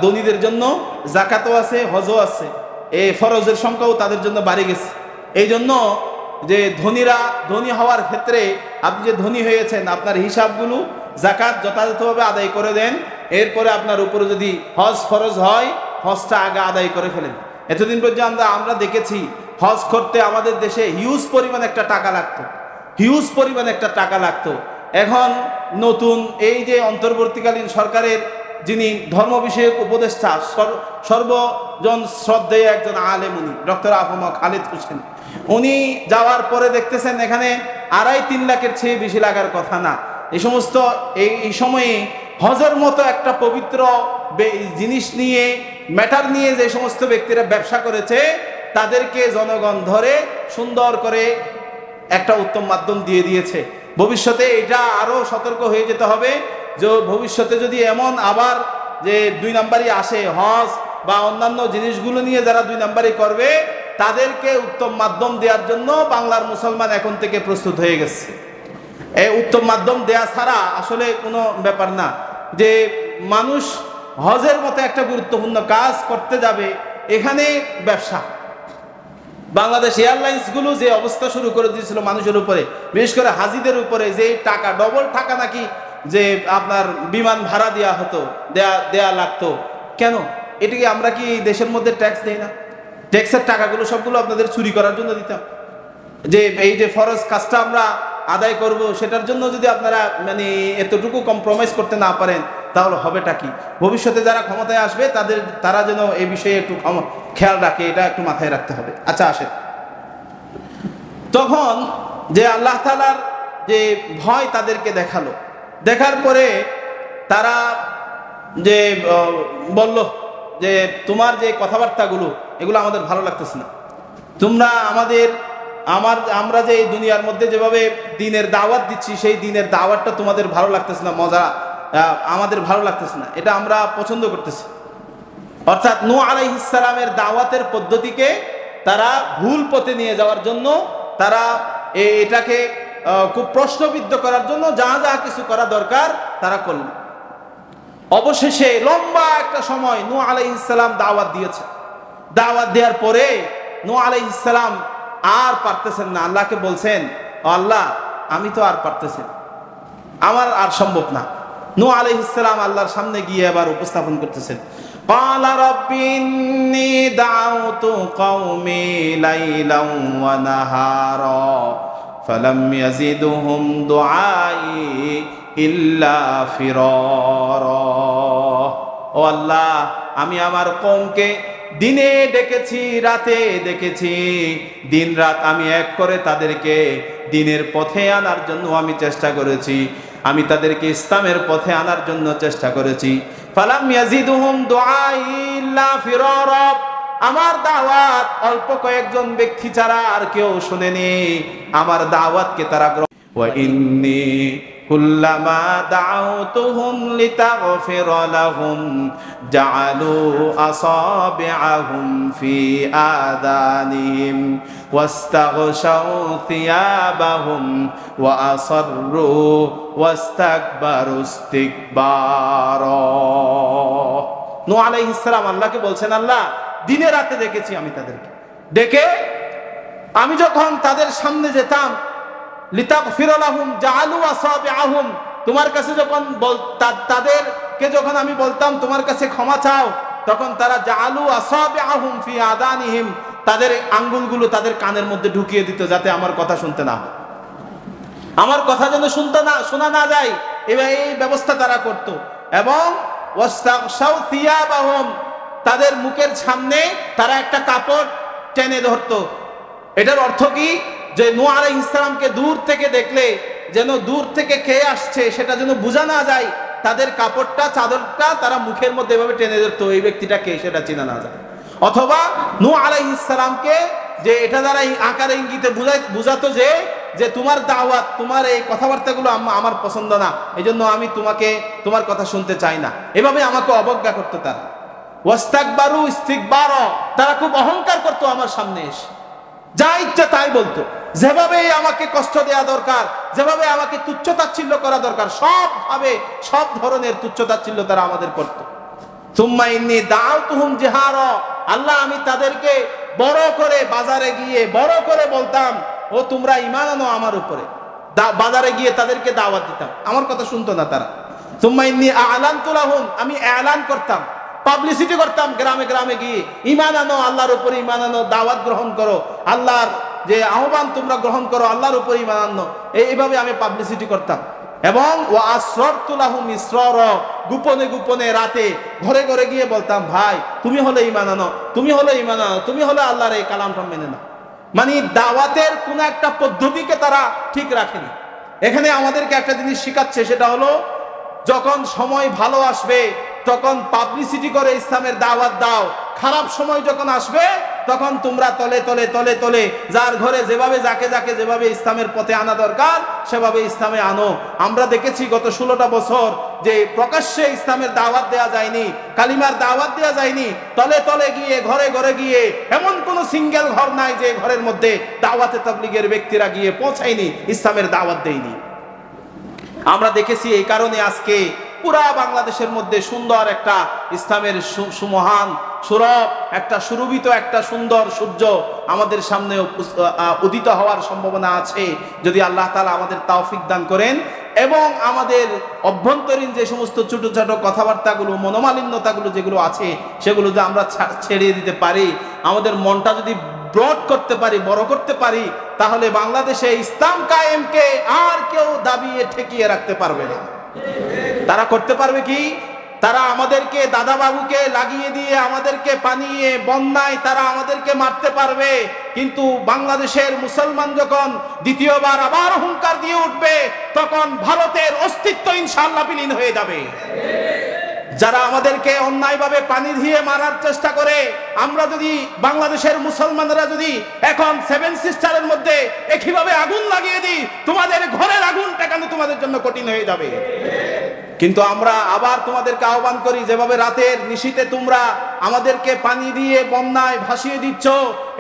B: ধনীদের জন্য যাকাতও আছে, হজও আছে, এই ফরজের সংখ্যাও তাদের জন্য বাড়ে গেছে। এই জন্য যে ধনীরা ধনী হওয়ার ক্ষেত্রে, আপনি যে ধনী হয়েছেন, আপনার হিসাবগুলো যাকাত যথাযথভাবে আদায় করে দেন, এরপরে আপনার উপরে যদি হজ ফরজ হয়, হজটা আগে আদায় করে ফেলেন। এতদিন পর্যন্ত আমরা দেখেছি হজ করতে আমাদের দেশে হিউজ পরিমাণ একটা টাকা লাগতো, হিউজ পরিমাণ একটা টাকা লাগতো। এখন নতুন এই যে অন্তর্বর্তীকালীন সরকারের যিনি ধর্ম বিষয়ক উপদেষ্টা, সর্বজন শ্রদ্ধেয় একজন আলেম, উনি ডক্টর আফম খালিদ হোসেন, উনি যাওয়ার পরে দেখতেছেন এখানে 2.5-3 লাখের চেয়ে বেশি লাগার কথা না। এই সমস্ত এই সময়ে হজের মতো একটা পবিত্র জিনিস নিয়ে, ম্যাটার নিয়ে যে সমস্ত ব্যক্তিরা ব্যবসা করেছে, তাদেরকে জনগণ ধরে সুন্দর করে একটা উত্তম মাধ্যম দিয়ে দিয়েছে। ভবিষ্যতে এটা আরো সতর্ক হয়ে যেতে হবে যে ভবিষ্যতে যদি এমন আবার যে 2 নাম্বারই আসে, হজ বা অন্যান্য জিনিসগুলো নিয়ে যারা 2 নাম্বারই করবে, তাদেরকে উত্তম মাধ্যম দেওয়ার জন্য বাংলার মুসলমান এখন থেকে প্রস্তুত হয়ে গেছে। এই উত্তম মাধ্যম দেয়া ছাড়া আসলে কোনো ব্যাপার না। যে মানুষ হজের মতো একটা গুরুত্বপূর্ণ কাজ করতে যাবে, এখানে ব্যবসা, বাংলাদেশ এয়ারলাইন্স গুলো যে অবস্থা শুরু করে দিয়েছিল মানুষের উপরে, বিশেষ করে হাজিদের উপরে, যে টাকা ডবল টাকা নাকি যে আপনার বিমান ভাড়া দেওয়া হতো, দেয়া লাগতো। কেন? এটিকে আমরা কি দেশের মধ্যে ট্যাক্স দেই না? ট্যাক্সের টাকাগুলো সবগুলো আপনাদের চুরি করার জন্য দিতাম। যে এই যে ফরজ কাজটা আমরা আদায় করব, সেটার জন্য যদি আপনারা মানে এতটুকু কম্প্রোমাইজ করতে না পারেন, তাহলে হবেটা কি? ভবিষ্যতে যারা ক্ষমতায় আসবে তারা যেন এই বিষয়ে একটু খেয়াল রাখে, এটা একটু মাথায় রাখতে হবে। আচ্ছা আসেন, তখন যে আল্লাহ তাআলার যে ভয় তাদেরকে দেখালো, দেখার পরে তারা যে বলল যে তোমার যে কথাবার্তাগুলো, এগুলো আমাদের ভালো লাগতেছে না। তোমরা আমরা যে এই দুনিয়ার মধ্যে যেভাবে দিনের দাওয়াত দিচ্ছি, সেই দিনের দাওয়াতটা তোমাদের ভালো লাগতেছে না, মজা আমাদের ভালো লাগতেছে না, এটা আমরা পছন্দ করতেছি। অর্থাৎ নূহ আলাইহিস সালামের দাওয়াতের পদ্ধতিকে তারা ভুল পথে নিয়ে যাওয়ার জন্য, তারা এটাকে খুব প্রশ্নবিদ্ধ করার জন্য যা যা কিছু করা দরকার তারা করল। অবশেষে লম্বা একটা সময় নূহ আলাইহিস সালাম দাওয়াত দিয়েছে। দাওয়াত দেওয়ার পরে নূহ আলাইহিস সালাম আর পারতেছেন না, আল্লাহকে বলছেন, আল্লাহ আমি তো আর পারতেছি না, আমার আর সম্ভব না। নূহ আলাইহিস সালাম আল্লাহর সামনে গিয়ে আবার উপস্থাপন করতেছেন, ক্বালা রাব্বি ইন্নী দাউতু কওমি লাইলান ওয়া নাহারা ফালাম ইয়াজিদহুম দুআই ইল্লা ফিরারা। ও আল্লাহ, আমি আমার কওমকে দিনে ডেকেছি, রাতে ডেকেছি, দিন রাত আমি এক করে তাদেরকে দিনের পথে আনার জন্য আমি চেষ্টা করেছি, আমি তাদেরকে ইসলামের পথে আনার জন্য চেষ্টা করেছি। ফালাম ইয়াজিদুহুম দুআই ইল্লা ফিরারা, আমার দাওয়াত অল্প কয়েকজন ব্যক্তি ছাড়া আর কেউ শুনেনি, আমার দাওয়াতকে তারা ওয়া ইন্নী কুল্লামা দাউতুহুম লিতাগফিরা লাহুম জাআলু আসাবিআহুম ফি আযানিহিম ওয়াস্তাগশাউ থিয়াবাহুম ওয়া আসররু ওয়াস্তাকবারু ইস্তিকবারা। নূহ আলাইহিস সালাম আল্লাহকে বলছেন, আল্লাহ দিনে রাতে দেখেছি আমি তাদেরকে ডেকে, আমি যখন তাদের সামনে যেতাম লিতাগফিরা লাহুম জাআলু আসাবিআহুম, তোমার কাছে যখন তাদেরকে যখন আমি বলতাম তোমার কাছে ক্ষমা চাও, তখন তারা জাআলু আসাবিআহুম ফি আযানিহিম, তাদের আঙ্গুলগুলো তাদের কানের মধ্যে ঢুকিয়ে দিত যাতে আমার কথা শুনতে না হয়, আমার কথা যেন শোনা না যায়, এবার এই ব্যবস্থা তারা করত। এবং ওয়াস্তাগশাউ থিয়াবাহুম, তাদের মুখের সামনে তারা একটা কাপড় টেনে ধরতো। এটার অর্থ কি, যে নূহ আলাইহিস সালামকে দূর থেকে দেখলে যেন দূর থেকে কে আসছে সেটা যেন বোঝা না যায়, তাদের কাপড়টা চাদরটা তারা মুখের মধ্যে এভাবে টেনে ধরতো, এই ব্যক্তিটা কে সেটা চেনা না যায়। অথবা নূহ আলাইহিস সালামকে যে এটা দ্বারা আকারে ইঙ্গিতে বুঝাতো যে তোমার দাওয়াত, তোমার এই কথাবার্তাগুলো আমার পছন্দ না, এই জন্য আমি তোমার কথা শুনতে চাই না, এভাবে আমাকে অবজ্ঞা করতো তারা। ওয়াস্তাকবারু ইস্তিকবারা, তারা খুব অহংকার করতো আমার সামনে এসে, যা ইচ্ছা তাই বলতো, যেভাবে আমাকে কষ্ট দেওয়া দরকার, যেভাবে আমাকে তুচ্ছতাচ্ছিল্য করা দরকার, সব ধরনের তুচ্ছতাচ্ছিল্য তারা আমাদের করত। সুম্মা ইন্নী দাআউতুহুম জিহারা, আল্লাহ আমি তাদেরকে বড় করে বাজারে গিয়ে বড় করে বলতাম, ও তোমরা ঈমান আনো আমার উপরে, বাজারে গিয়ে তাদেরকে দাওয়াত দিতাম, আমার কথা শুনতো না তারা। সুম্মা ইন্নী আ'লানতু লাহুম, আমি এলান করতাম, পাবলিসিটি করতাম গ্রামে গ্রামে গিয়ে, ঈমান আনো, আল্লাহর উপরে ঈমান আনো, দাওয়াত গ্রহণ করো, আল্লাহর যে আহ্বান তোমরা গ্রহণ করো, আল্লাহর উপরে ঈমান আনো, এইভাবে আমি পাবলিসিটি করতাম। এবং ওয়া আসরারতু লাহুম ইসরারা, গোপনে গোপনে রাতে ঘরে ঘরে গিয়ে বলতাম, ভাই তুমি হলে ঈমান আনো, তুমি হলে ঈমান আনো, তুমি হলে আল্লাহর এই কালামটা মেনে নাও। মানে দাওয়াতের কোন একটা পদ্ধতিকে তারা ঠিক রাখেনি। এখানে আমাদেরকে একটা জিনিস শিখাচ্ছে, সেটা হলো যখন সময় ভালো আসবে তখন পাবলিসিটি করে ইসলামের দাওয়াত দাও, খারাপ সময় যখন আসবে তখন তোমরা তলে তলে তলে তলে যার ঘরে যেভাবে যাকে যেভাবে ইসলামের পথে আনা দরকার সেভাবে ইসলামে আনো। আমরা দেখেছি গত 16টা বছর যে প্রকাশ্যে ইসলামের দাওয়াত দেওয়া যায়নি, কালিমার দাওয়াত দেওয়া যায়নি, তলে তলে গিয়ে ঘরে ঘরে গিয়ে এমন কোন সিঙ্গেল ঘর নাই যে ঘরের মধ্যে দাওয়াতে তাবলীগের ব্যক্তিরা গিয়ে পৌঁছায়নি, ইসলামের দাওয়াত দেয়নি। আমরা দেখেছি এই কারণে আজকে পুরা বাংলাদেশের মধ্যে সুন্দর একটা ইসলামের সুমহান সুরভ একটা সুরভিত একটা সুন্দর সূর্য আমাদের সামনে উদিত হওয়ার সম্ভাবনা আছে, যদি আল্লাহ তাআলা আমাদের তৌফিক দান করেন এবং আমাদের অভ্যন্তরীণ যে সমস্ত ছোট ছোট কথাবার্তাগুলো, মনোমালিন্যতাগুলো যেগুলো আছে সেগুলো যদি আমরা ছেড়ে দিতে পারি, আমাদের মনটা যদি ব্রড করতে পারি, বড় করতে পারি, তাহলে বাংলাদেশে ইসলাম কায়েমকে আর কেউ দাবিয়ে ঠেকিয়ে রাখতে পারবে না। তারা করতে পারবে কি? তারা আমাদেরকে দাদা বাবুকে লাগিয়ে দিয়ে আমাদেরকে পানিয়ে বন্যায় তারা আমাদেরকে মারতে পারবে, কিন্তু বাংলাদেশের মুসলমান যখন দ্বিতীয়বার আবার হুঙ্কার দিয়ে উঠবে তখন ভারতের অস্তিত্ব ইনশাআল্লাহ বিলীন হয়ে যাবে। যারা আমাদেরকে অন্যায়ভাবে পানি দিয়ে মারার চেষ্টা করে, আমরা যদি বাংলাদেশের মুসলমানরা যদি এখন 7 সিস্টারের মধ্যে একইভাবে আগুন লাগিয়ে দিই, তোমাদের ঘরের আগুন টেকানো তোমাদের জন্য কঠিন হয়ে যাবে। কিন্তু আমরা আবার তোমাদেরকে আহ্বান করি, যেভাবে রাতের নিশীতে তোমরা আমাদেরকে পানি দিয়ে বন্যায় ভাসিয়ে দিচ্ছ,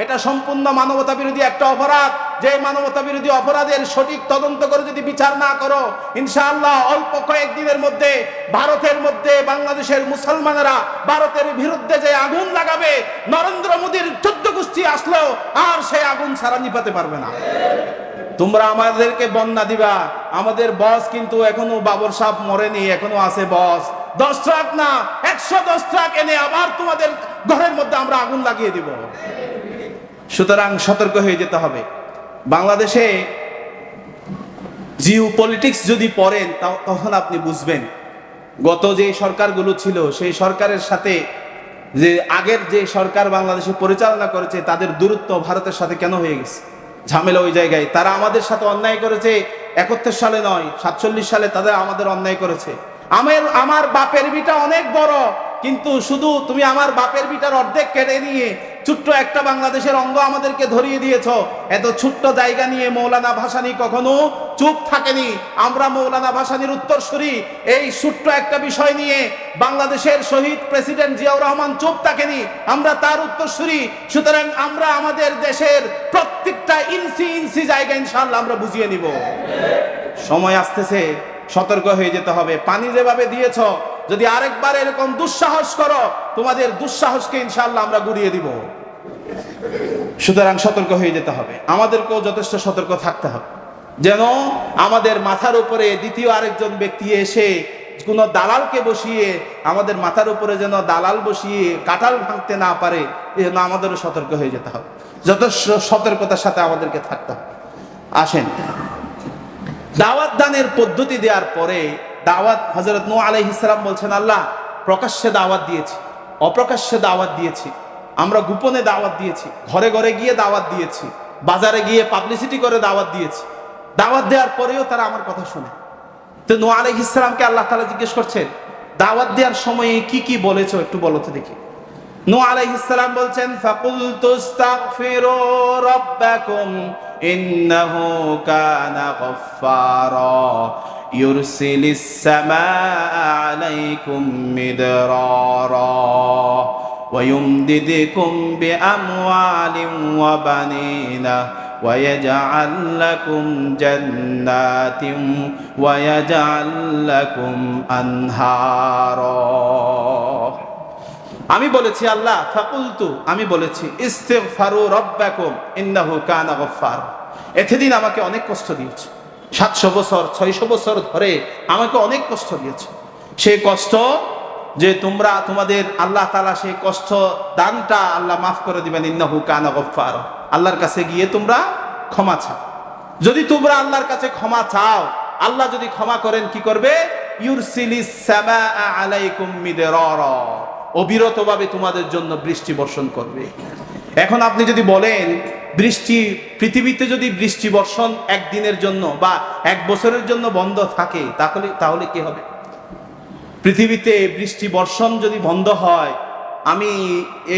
B: এটা সম্পূর্ণ মানবতা বিরোধী একটা অপরাধ। যে মানবতা বিরোধী অপরাধের সঠিক তদন্ত করে যদি বিচার না করো, ইনশাআল্লাহ অল্প কয়েকদিনের মধ্যে ভারতের মধ্যে বাংলাদেশের মুসলমানেরা ভারতের বিরুদ্ধে যে আগুন লাগাবে, নরেন্দ্র মোদীর 14 গোষ্ঠী আসলেও আর সেই আগুন ছাড়া নিভাতে পারবে না। তোমরা আমাদেরকে বন্যা দিবা, আমাদের বস কিন্তু এখনো বাবর সাহেব মরেনি, এখনো আছে বস। 10 ট্রাক না 110 ট্রাক এনে আবার তোমাদের ঘরের মধ্যে আমরা আগুন লাগিয়ে দিব। সুতরাং সতর্ক হয়ে যেতে হবে। বাংলাদেশে জিও পলিটিক্স যদি পড়েন তখন আপনি বুঝবেন গত যে সরকারগুলো ছিল সেই সরকারের সাথে যে আগের যে সরকার বাংলাদেশে পরিচালনা করেছে তাদের দূরত্ব ভারতের সাথে কেন হয়ে গেছে। ঝামেলা ওই জায়গায়। তারা আমাদের সাথে অন্যায় করেছে 71 সালে নয়, 47 সালে তাদের আমাদের অন্যায় করেছে। আমার বাপের বিটা অনেক বড়, কিন্তু শুধু তুমি আমার বাপের বিটার অর্ধেক কেটে নিয়ে
A: ছোট্ট একটা বাংলাদেশের অঙ্গ আমাদেরকে ধরিয়ে দিয়েছ। এত ছোট্ট জায়গা নিয়ে মৌলানা ভাসানী কখনো চুপ থাকেনি। আমরা মৌলানা ভাসানীর উত্তরসূরি। এই ছোট্ট একটা বিষয় নিয়ে বাংলাদেশের শহীদ প্রেসিডেন্ট জিয়াউর রহমান চুপ থাকেনি, আমরা তার উত্তরসূরি। সুতরাং আমরা আমাদের দেশের প্রত্যেকটা ইঞ্চি ইঞ্চি জায়গা ইনশাআল্লাহ আমরা বুঝিয়ে নিব। সময় আসতেছে, সতর্ক হয়ে যেতে হবে। পানি যেভাবে দিয়েছ, যদি আরেকবার এরকম দুঃসাহস করো, তোমাদের দুঃসাহসকে ইনশাআল্লাহ আমরা গুড়িয়ে দিব। সুতরাং সতর্ক হয়ে যেতে হবে, আমাদেরকেও যথেষ্ট সতর্ক থাকতে হবে, যেন আমাদের মাথার উপরে দ্বিতীয় আরেকজন ব্যক্তি এসে কোন দালালকে বসিয়ে আমাদের মাথার উপরে যেন দালাল বসিয়ে কাঁঠাল ভাঙতে না পারে, এজন্য আমাদেরও সতর্ক হয়ে যেতে হবে। যথেষ্ট সতর্কতার সাথে আমাদেরকে থাকতে হবে। আসেন, দাওয়াত দানের পদ্ধতি দেওয়ার পরে দাওয়াত, হযরত নূহ আলাইহিস সালাম বলছেন, আল্লাহ প্রকাশ্যে দাওয়াত দিয়েছি, অপ্রকাশ্যে দাওয়াত দিয়েছি, আমরা গোপনে দাওয়াত দিয়েছি, ঘরে ঘরে গিয়ে দাওয়াত দিয়েছি, বাজারে গিয়ে পাবলিসিটি করে দাওয়াত দিয়েছি। দাওয়াত দেওয়ার পরেও তারা আমার কথা শুনে। তো নূহ আলাইহিস সালামকে আল্লাহ তাআলা জিজ্ঞেস করছেন, দাওয়াত দেওয়ার সময়ে কি কি বলেছো একটু বলো তো দেখি। নূহ আলাইহিস সালাম বলছেন, ফাকুলতু আস্তাগফিরু রাব্বাকুম ইন্নাহু কানা গাফফারা ইউরসিলিস সামাআ আলাইকুম মিদরারা ওয়া ইউমদিদকুম বিআমওয়ালিন ওয়া বানিনা ওয়া ইয়াজআল লাকুম জান্নাতিন ওয়া ইয়াজআল লাকুম আনহারা। আমি বলেছি আল্লাহ, ফাকুলতু আমি বলেছি, ইস্তিগফারু রাব্বাকুম ইন্নাহু কানা গাফফার। এতদিন আমাকে অনেক কষ্ট দিয়েছে, 700 বছর 600 বছর ধরে আমাকে অনেক কষ্ট দিয়েছে। সেই কষ্ট যে তোমরা তোমাদের আল্লাহ তাআলা সেই কষ্ট দানটা আল্লাহ মাফ করে দিবেন। ইন্নাহু কানা গাফফার, আল্লাহর কাছে গিয়ে তোমরা ক্ষমা চাও। যদি তোমরা আল্লাহর কাছে ক্ষমা চাও, আল্লাহ যদি ক্ষমা করেন কি করবে? ইউরসিলিস সামাআ আলাইকুম মিদরারা, অবিরতভাবে তোমাদের জন্য বৃষ্টি বর্ষণ করবে। এখন আপনি যদি বলেন বৃষ্টি, পৃথিবীতে যদি বৃষ্টি বর্ষণ একদিনের জন্য বা 1 বছরের জন্য বন্ধ থাকে, তাহলে কি হবে? পৃথিবীতে বৃষ্টি বর্ষণ যদি বন্ধ হয়, আমি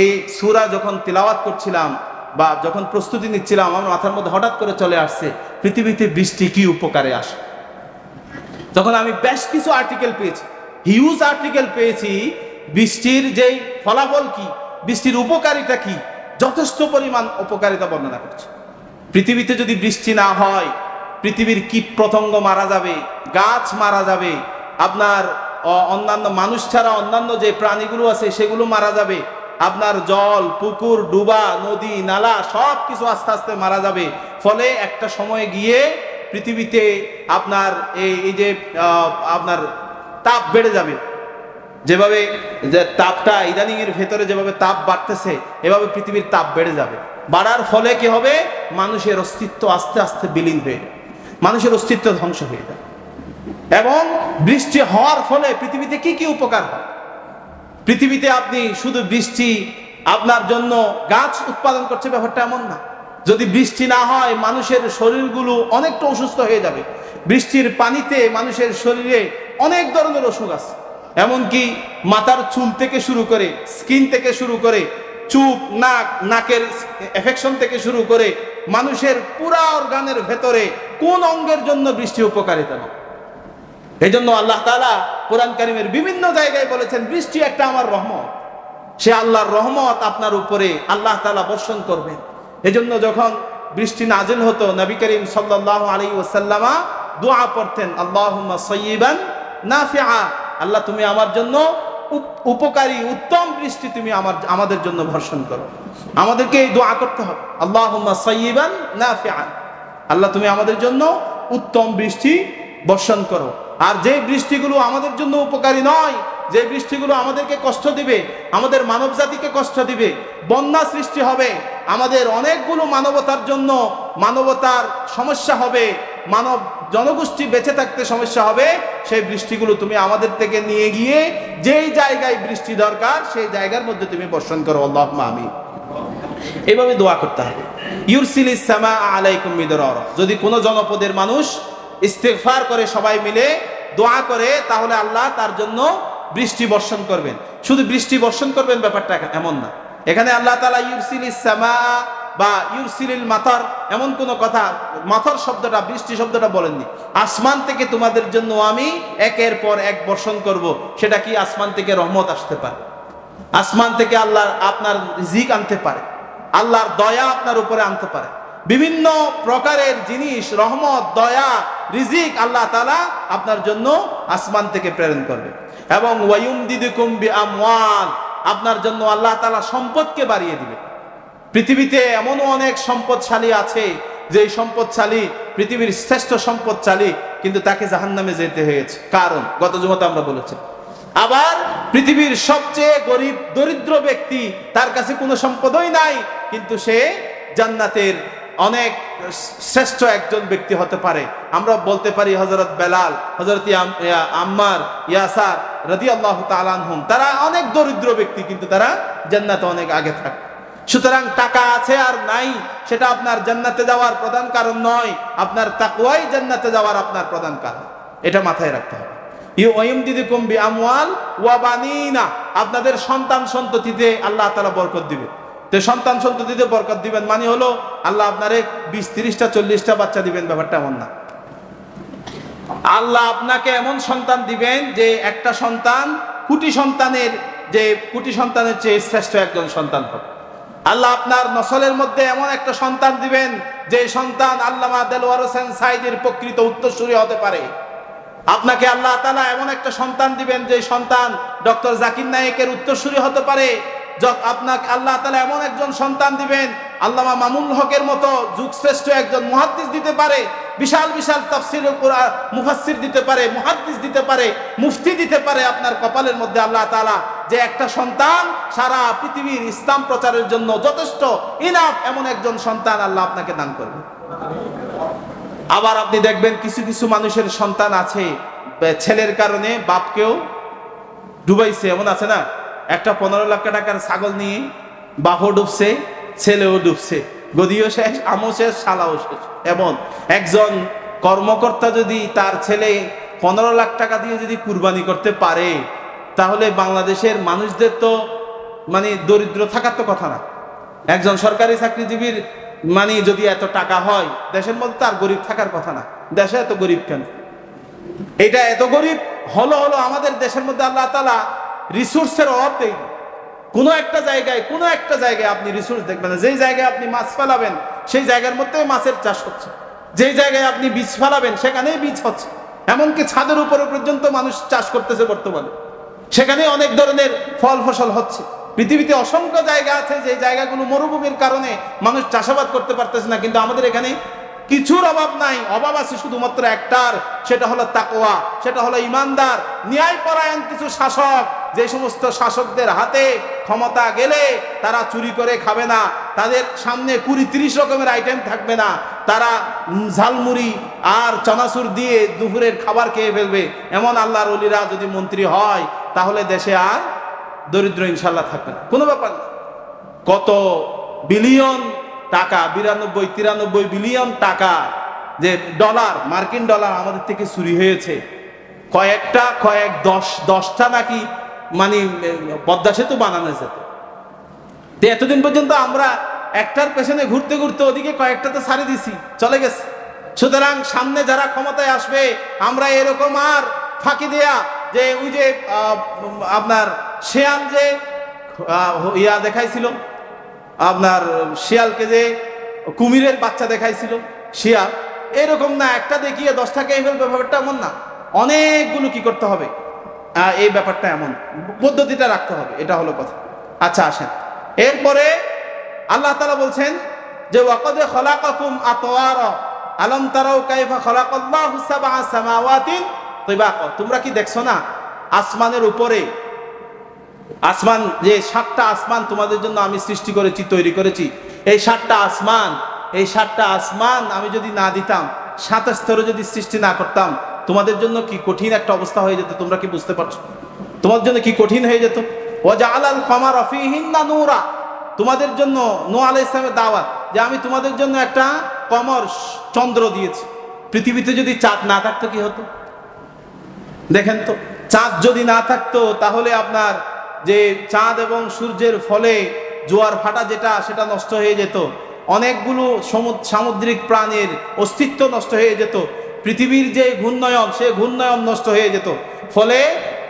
A: এই সূরা যখন তিলাওয়াত করছিলাম বা যখন প্রস্তুতি নিচ্ছিলাম, আমার মাথার মধ্যে হঠাৎ করে চলে আসছে পৃথিবীতে বৃষ্টি কি উপকারে আসে। তখন আমি বেশ কিছু আর্টিকেল পেয়েছি, হিউজ আর্টিকেল পেয়েছি, বৃষ্টির যেই ফলাফল কি, বৃষ্টির উপকারিতা কি, যথেষ্ট পরিমাণ উপকারিতা বর্ণনা করছে। পৃথিবীতে যদি বৃষ্টি না হয়, পৃথিবীর কীট পতঙ্গ মারা যাবে, গাছ মারা যাবে, আপনার অন্যান্য মানুষ ছাড়া অন্যান্য যে প্রাণীগুলো আছে সেগুলো মারা যাবে, আপনার জল, পুকুর, ডুবা, নদী, নালা সব কিছু আস্তে আস্তে মারা যাবে। ফলে একটা সময় গিয়ে পৃথিবীতে আপনার এই যে আপনার তাপ বেড়ে যাবে। যেভাবে যে তাপটা ইদানিং এর ভেতরে যেভাবে তাপ বাড়তেছে, এভাবে পৃথিবীর তাপ বেড়ে যাবে। বাড়ার ফলে কি হবে? মানুষের অস্তিত্ব আস্তে আস্তে বিলীন হয়ে যাবে, মানুষের অস্তিত্ব ধ্বংস হয়ে যাবে। এবং বৃষ্টি হওয়ার ফলে পৃথিবীতে কি কি উপকার হয়? পৃথিবীতে আপনি শুধু বৃষ্টি আপনার জন্য গাছ উৎপাদন করছে ব্যাপারটা এমন না। যদি বৃষ্টি না হয়, মানুষের শরীরগুলো অনেকটা অসুস্থ হয়ে যাবে। বৃষ্টির পানিতে মানুষের শরীরে অনেক ধরনের অসুখ আছে, এমনকি মাথার চুল থেকে শুরু করে, স্কিন থেকে শুরু করে, চুপ, নাকের এফেকশন থেকে শুরু করে মানুষের পুরা অর্গানের ভেতরে কোন অঙ্গের জন্য বৃষ্টি উপকারিতা না। এই জন্য আল্লাহ তাআলা কোরআন কারীমের বিভিন্ন জায়গায় বলেছেন, বৃষ্টি একটা আমার রহমত, সে আল্লাহর রহমত আপনার উপরে আল্লাহ তাআলা বর্ষণ করবেন। এজন্য যখন বৃষ্টি নাজিল হতো, নবী করিম সাল্লাল্লাহু আলাইহি ওয়াসাল্লাম দোয়া পড়তেন, আল্লাহুম্মা সাইয়্যিবান নাফিআ, আল্লাহ তুমি আমার জন্য উপকারী উত্তম বৃষ্টি তুমি আমাদের জন্য বর্ষণ করো। আমাদেরকে এই দোয়া করতে হবে, আল্লাহুম্মা সাইয়্যিবান নাফিআ, আল্লাহ তুমি আমাদের জন্য উত্তম বৃষ্টি বর্ষণ করো। আর যে বৃষ্টিগুলো আমাদের জন্য উপকারী নয়, যে বৃষ্টিগুলো আমাদেরকে কষ্ট দিবে, আমাদের মানব জাতিকে কষ্ট দিবে, বন্যা সৃষ্টি হবে, আমাদের অনেকগুলো মানবতার জন্য মানবতার সমস্যা হবে, মানব জনগোষ্ঠী বেঁচে থাকতে সমস্যা হবে, সেই বৃষ্টিগুলো তুমি আমাদের থেকে নিয়ে গিয়ে যেই জায়গায় বৃষ্টি দরকার সেই জায়গার মধ্যে তুমি বর্ষণ করো। আল্লাহুম্মা আমিন। এইভাবে দোয়া করতে হবে। ইউরসিলিস সামাআ আলাইকুম মিদরারা, যদি কোনো জনপদের মানুষ ইস্তিগফার করে, সবাই মিলে দোয়া করে, তাহলে আল্লাহ তার জন্য বৃষ্টি বর্ষণ করবেন। শুধু বৃষ্টি বর্ষণ করবেন ব্যাপারটা এমন না,
B: এখানে আল্লাহ তাআলা ইউরসিলিস সামা বা ইউরসিলিল মাতার এমন কোন কথা, মাতার শব্দটা, বৃষ্টি শব্দটা বলেননি। আসমান থেকে তোমাদের জন্য আমি একের পর এক বর্ষণ করব। সেটা কি আসমান থেকে রহমত আসতে পারে, আসমান থেকে আল্লাহ আপনার রিজিক আনতে পারে, আল্লাহর দয়া আপনার উপরে আনতে পারে। বিভিন্ন প্রকারের জিনিস, রহমত, দয়া, রিজিক আল্লাহ তাআলা আপনার জন্য আসমান থেকে প্রেরণ করবে। এবং ওয়ায়ুমদিদুকুম বিআমওয়াল, আপনার জন্য আল্লাহ তাআলা সম্পদকে বাড়িয়ে দিবে। পৃথিবীতে এমনও অনেক সম্পদশালী আছে, যে সম্পদশালী পৃথিবীর শ্রেষ্ঠ সম্পদশালী, কিন্তু তাকে জাহান্নামে যেতে হয়েছে। কারণ গত জুমাতে আমরা বলেছি। আবার পৃথিবীর সবচেয়ে গরিব দরিদ্র ব্যক্তি, তার কাছে কোনো সম্পদই নাই, কিন্তু সে জান্নাতের অনেক শ্রেষ্ঠ একজন ব্যক্তি হতে পারে। আমরা বলতে পারি হযরত বেলাল, হযরত আম্মার, ইয়াসার রাদিয়াল্লাহু তাআলা আনহুম, তারা অনেক দরিদ্র ব্যক্তি, কিন্তু তারা জান্নাতে অনেক আগে থাকে। সুতরাং টাকা আছে আর নাই সেটা আপনার জান্নাতে যাওয়ার প্রধান কারণ নয়, আপনার তাকওয়াই জান্নাতে যাওয়ার আপনার প্রধান কারণ। এটা মাথায় রাখতে হবে। ইউয়াইমদিদুকুম বিআমওয়াল ওয়া বানিনা, আপনাদের সন্তান সন্ততিতে আল্লাহ তাআলা বরকত দিবে। তো সন্তান সন্ততিতে বরকত দিবেন মানে হলো আল্লাহ আপনারে 20-30টা 40টা বাচ্চা দিবেন, ব্যাপারটা এমন না। আল্লাহ আপনাকে এমন সন্তান দিবেন যে একটা সন্তান কোটি সন্তানের চেয়ে শ্রেষ্ঠ একজন সন্তান হবে। আল্লাহ আপনার নসলের মধ্যে এমন একটা সন্তান দিবেন যে সন্তান আল্লামা দেলোয়ার হোসেন সাঈদীর প্রকৃত উত্তরসূরি হতে পারে। আপনাকে আল্লাহ তাআলা এমন একটা সন্তান দিবেন যে সন্তান ডক্টর জাকির নায়েকের উত্তরসূরি হতে পারে। আপনাকে আল্লাহ তাআলা এমন একজন সন্তান দিবেন আল্লামা মামুনুল হকের মতো যুগশ্রেষ্ঠ একজন মুহাদ্দিস দিতে পারে, বিশাল বিশাল তাফসীরুল কুরআন মুফাসসির দিতে পারে, মুহাদ্দিস দিতে পারে, মুফতি দিতে পারে। আপনার কপালের মধ্যে আল্লাহ তাআলা যে একটা সন্তান সারা পৃথিবীর ইসলাম প্রচারের জন্য যথেষ্ট ইনাফ, এমন একজন সন্তান আল্লাহ আপনাকে দান করবে। আবার আপনি দেখবেন কিছু কিছু মানুষের সন্তান আছে ছেলের কারণে বাপকেও ডুবাইছে, এমন আছে না? একটা 15 লক্ষ টাকার ছাগল নিয়ে বাপও ডুবছে, ছেলেও ডুবছে, গদিও শেষ, আমও শেষ, শালাও শেষ। এমন একজন কর্মকর্তা যদি তার ছেলে 15 লাখ টাকা দিয়ে যদি কুরবানি করতে পারে, তাহলে বাংলাদেশের মানুষদের তো মানে দরিদ্র থাকার তো কথা না। একজন সরকারি চাকরিজীবীর মানে যদি এত টাকা হয়, দেশের মধ্যে তার গরিব থাকার কথা না। দেশে এত গরিব কেন? এটা এত গরিব হলো আমাদের দেশের মধ্যে আল্লাহ তাআলা রিসোর্সের অভাব নেই। কোনো একটা জায়গায় আপনি রিসোর্স দেখবেন না। যেই জায়গায় আপনি মাছ ফেলাবেন সেই জায়গার মধ্যে মাছের চাষ হচ্ছে, যেই জায়গায় আপনি বীজ ফেলাবেন সেখানেই বীজ হচ্ছে। এমনকি ছাদের উপরে পর্যন্ত মানুষ চাষ করতেছে বর্তমানে, সেখানে অনেক ধরনের ফল ফসল হচ্ছে। পৃথিবীতে অসংখ্য জায়গা আছে যে জায়গাগুলো মরুভূমির কারণে মানুষ চাষাবাদ করতে পারতেছে না, কিন্তু আমাদের এখানে কিছুর অভাব নাই। অভাব আছে শুধুমাত্র একটার, সেটা হলো তাকওয়া, সেটা হলো ইমানদার ন্যায়পরায়ণ কিছু শাসক। যে সমস্ত শাসকদের হাতে ক্ষমতা গেলে তারা চুরি করে খাবে না, তাদের সামনে 20-30 রকমের আইটেম থাকবে না, তারা ঝালমুড়ি আর চানাচুর দিয়ে দুপুরের খাবার খেয়ে ফেলবে। এমন আল্লাহর ওলিরা যদি মন্ত্রী হয়, তাহলে দেশে আর দরিদ্র ইনশাল্লাহ থাকবে না, কোনো ব্যাপার না। কত বিলিয়ন টাকা, 92-93 বিলিয়ন টাকা যে ডলার, মার্কিন ডলার আমাদের থেকে চুরি হয়েছে। দশটা নাকি মানে পদ্মা সেতু বানানো যেত। এতদিন পর্যন্ত আমরা একটার পেছনে ঘুরতে ঘুরতে ওদিকে কয়েকটা তো ছাড়ে দিছি, চলে গেছে। সুতরাং সামনে যারা ক্ষমতায় আসবে, আমরা এরকম আর ফাঁকি দেয়া যে ওই যে আপনার শেয়াল যে দেখাইছিল, আপনার শিয়ালকে যে কুমিরের বাচ্চা দেখাইছিল শিয়াল, এরকম না একটা দেখিয়ে 10টাকে এই ব্যাপারটা এমন না। অনেকগুলো কি করতে হবে, এই ব্যাপারটা এমন পদ্ধতিটা রাখতে হবে, এটা হলো কথা। আচ্ছা আসেন, এরপরে আল্লাহ তাআলা বলছেন যে ওয়াকাদ খলাকাকুম আতওয়ারা আলাম তারাউ কাইফা খলাকাল্লাহু সাবআ সামাওয়াতিন তিবাকা। তোমরা কি দেখছো না আসমানের উপরে, আসমান যে 7টা আসমান তোমাদের জন্য আমি সৃষ্টি করেছি, তৈরি করেছি। এই 7টা আসমান আমি যদি না দিতাম, 7 স্তরে যদি সৃষ্টি না করতাম, তোমাদের জন্য কি কঠিন একটা অবস্থা হয়ে যেত। তোমরা কি বুঝতে পারছো? তোমাদের জন্য কি কঠিন হয়ে যেত। ওয়া জাআলাল কামারা ফীহিন্না নূরা, তোমাদের জন্য নূহ আলাইহিস সালামের দাওয়াত যে আমি তোমাদের জন্য একটা কমর, চন্দ্র দিয়েছি। পৃথিবীতে যদি চাঁদ না থাকতো কি হতো দেখেন তো। চাঁদ যদি না থাকতো তাহলে আপনার যে চাঁদ এবং সূর্যের ফলে জোয়ার ভাটা যেটা সেটা নষ্ট হয়ে যেত, অনেকগুলো সামুদ্রিক প্রাণীর অস্তিত্ব নষ্ট হয়ে যেত, পৃথিবীর যে ঘূর্ণয়ন সে ঘূর্ণয়ন নষ্ট হয়ে যেত, ফলে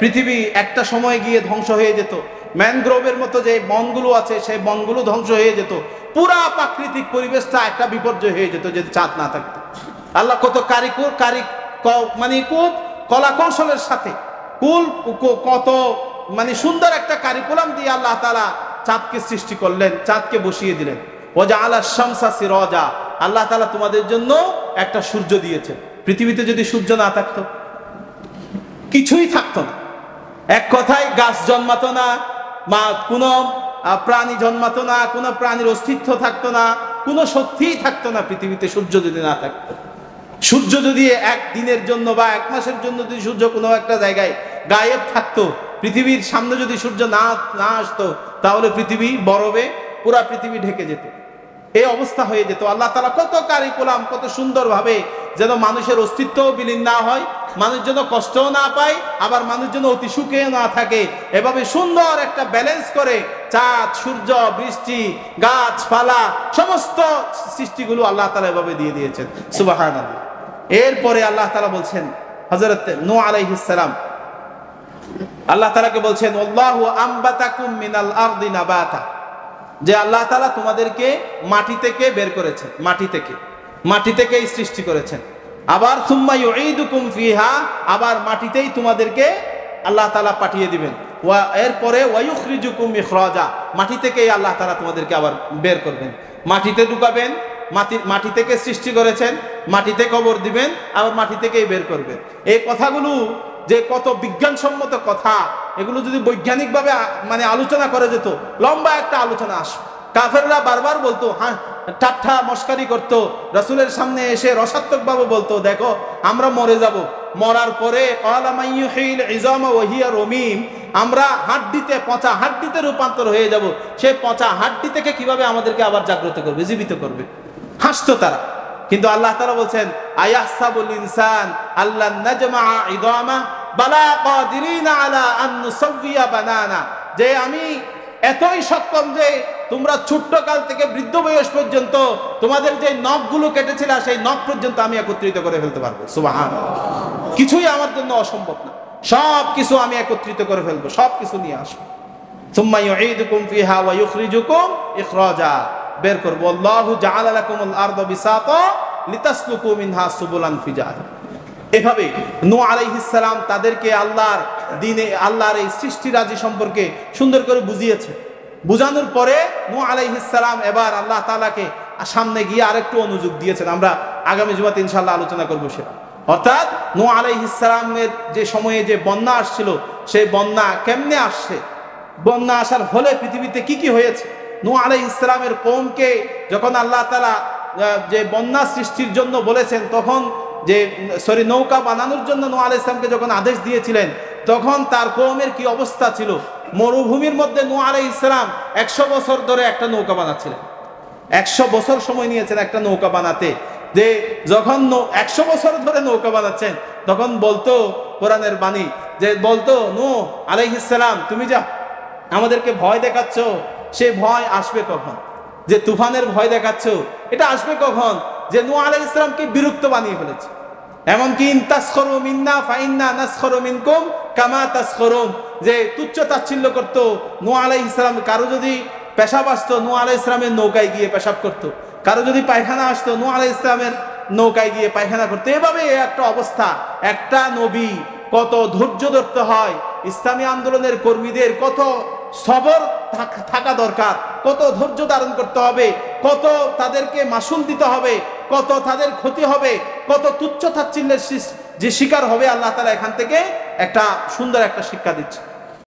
B: পৃথিবী একটা সময় গিয়ে ধ্বংস হয়ে যেত। ম্যানগ্রোভের মতো যে বনগুলো আছে সেই বনগুলো ধ্বংস হয়ে যেত, পুরা প্রাকৃতিক পরিবেশটা একটা বিপর্যয় হয়ে যেত যদি চাঁদ না থাকতো। আল্লাহ কত মানে খুব কলা কৌশলের সাথে কত মানে সুন্দর একটা কারিকুলাম দিয়ে আল্লাহ তাআলা চাঁদকে সৃষ্টি করলেন, চাঁদকে বসিয়ে দিলেন। ওয়াজআলা শামসা সিরাজা, আল্লাহ তাআলা তোমাদের জন্য একটা সূর্য দিয়েছেন। পৃথিবীতে যদি সূর্য না থাকতো কিছুই থাকতো না, এক কথায় গাছ জন্মাতো না, বা কোনো প্রাণী জন্মাতো না, কোনো প্রাণীর অস্তিত্ব থাকতো না, কোনো শক্তিই থাকতো না পৃথিবীতে সূর্য যদি না থাকতো। সূর্য যদি এক দিনের জন্য বা এক মাসের জন্য যদি সূর্য কোনো একটা জায়গায় গায়েব থাকতো, পৃথিবীর সামনে যদি সূর্য না আসতো, তাহলে পৃথিবী বরফে পুরা পৃথিবী ঢেকে যেত, এই অবস্থা হয়ে যেত। আল্লাহ তাআলা কত কারিকুলাম, কত সুন্দরভাবে যেন মানুষের অস্তিত্বও বিলীন না হয়, মানুষ যেন কষ্টও না পায়, আবার মানুষ যেন অতি সুখে না থাকে, এভাবে সুন্দর একটা ব্যালেন্স করে চাঁদ, সূর্য, বৃষ্টি, গাছপালা সমস্ত সৃষ্টিগুলো আল্লাহ তাআলা এভাবে দিয়ে দিয়েছেন। সুবহানাল্লাহ। এরপরে আল্লাহ তাআলা বলছেন হযরত নূহ আলাইহিস সালাম, আল্লাহ তাআলাকে বলছেন আল্লাহু আম্বাতাকুম মিনাল আরদি নাবাতা, যে আল্লাহ তাআলা তোমাদেরকে মাটি থেকে বের করেছেন, মাটি থেকেই সৃষ্টি করেছেন। আবার সুম্মা ইউঈদুকুম ফিহা, আবার মাটিতেই তোমাদেরকে আল্লাহ তাআলা পাঠিয়ে দিবেন। এরপরে ওয়ায়ুখরিজুকুম ইখরাজা, মাটি থেকেই আল্লাহ তাআলা তোমাদেরকে আবার বের করবেন, মাটিতে ঢুকাবেন। মাটি থেকে সৃষ্টি করেছেন, মাটিতে কবর দিবেন, আবার মাটি থেকেই বের করবেন। এই কথাগুলো যে কত বিজ্ঞানসম্মত কথা, এগুলো যদি বৈজ্ঞানিকভাবে মানে আলোচনা করে যেত, লম্বা একটা আলোচনা আসে। কাফেররা বারবার বলতো, হ্যাঁ ঠাট্টা মস্কারি করতো, রাসূলের সামনে এসে রসাত্মকভাবে বলতো, দেখো আমরা মরে যাব, মরার পরে ক্বালা মাইয়ুহিল ইযামা ওয়া হিয়া রমীম, আমরা হাড্ডিতে, পচা হাড্ডিতে রূপান্তর হয়ে যাব, সেই পচা হাড্ডি থেকে কিভাবে আমাদেরকে আবার জাগ্রত করবে, জীবিত করবে। হাসতো তারা। কিন্তু আল্লাহ তাআলা বলছেন আয়াহসাবুল ইনসান আল্লান নাজমা ইযামা বালা কাদিরিনা আলা আন নুসাওয়িয়া বানানা, যে আমি এতই সক্ষম যে তোমরা ছোট্ট কাল থেকে বৃদ্ধ বয়স পর্যন্ত তোমাদের যে নখগুলো কেটেছিল সেই নখ পর্যন্ত আমি একত্রিত করে ফেলতে পারবো। সুবহানাল্লাহ। কিছুই আমার জন্য অসম্ভব না, সব কিছু আমি একত্রিত করে ফেলবো, সব কিছু নিয়ে আসবো। সুম্মা ইউঈদুকুম ফিহা ওয়া ইখরিজুকুম ইখরাজা, বের করবো। আল্লাহু জাআলা লাকুমুল আরদা বিসাতা লিতাসলুকু মিনহা সুবুলান ফিজাজ। এভাবে নূহ আলাইহিস সালাম তাদেরকে আল্লাহর দ্বীনে, আল্লাহর এই সৃষ্টিরাজি সম্পর্কে সুন্দর করে বুঝিয়েছে। বুঝানোর পরে নূহ আলাইহিস সালাম এবার আল্লাহ তাআলাকে সামনে গিয়ে আরেকটু অনুযোগ দিয়েছেন। আমরা আগামী জুমাতে ইনশাআল্লাহ আলোচনা করব সেটা। অর্থাৎ নূহ আলাইহিস সালামের যে সময়ে যে বন্যা আসছিল, সেই বন্যা কেমনে আসছে, বন্যা আসার ফলে পৃথিবীতে কি কি হয়েছে। নূহ আলাইহিস সালামের কওমকে যখন আল্লাহ তাআলা যে বন্যা সৃষ্টির জন্য বলেছেন, তখন যে নৌকা বানানোর জন্য নূহ আলাইহিস সালামকে যখন আদেশ দিয়েছিলেন, তখন তার কওমের কি অবস্থা ছিল। মরুভূমির মধ্যে নূহ আলাইহিস সালাম 100 বছর ধরে একটা নৌকা বানাচ্ছিলেন, 100 বছর সময় নিয়েছেন একটা নৌকা বানাতে। যে যখন 100 বছর ধরে নৌকা বানাচ্ছেন, তখন বলতো কোরআনের বাণী, যে বলতো নূহ আলাইহিস সালাম তুমি যা আমাদেরকে ভয় দেখাচ্ছ, সে ভয় আসবে কখন? যে তুফানের ভয় দেখাচ্ছ, এটা আসবে কখন? যে নূহ আলাইহিস সালামকে বিরক্ত বানিয়ে ফেলেছে। এমনকি ইন তাসখরু মিন্না ফাইন্না নাসখরু মিনকুম কামা তাসখরুন, যে তুচ্ছ তাচ্ছিল্য করতো নূহ আলাইহিস সালাম। কারো যদি পেশাব আসতো, নূহ আলাইহিস সালামের নৌকায় গিয়ে পেশাব করতো। কারো যদি পায়খানা আসতো, নূহ আলাইহিস সালামের নৌকায় গিয়ে পায়খানা করতো। এভাবে একটা অবস্থা। একটা নবী কত ধৈর্য ধরতে হয়, ইসলামী আন্দোলনের কর্মীদের কত সবর থাকা দরকার, কত ধৈর্য ধারণ করতে হবে, কত তাদেরকে মাসুল দিতে হবে, কত তাদের ক্ষতি হবে, কত তুচ্ছ তাচ্ছিল্যের যে শিকার হবে। আল্লাহ তাআলা এখান থেকে একটা সুন্দর একটা শিক্ষা দিচ্ছে।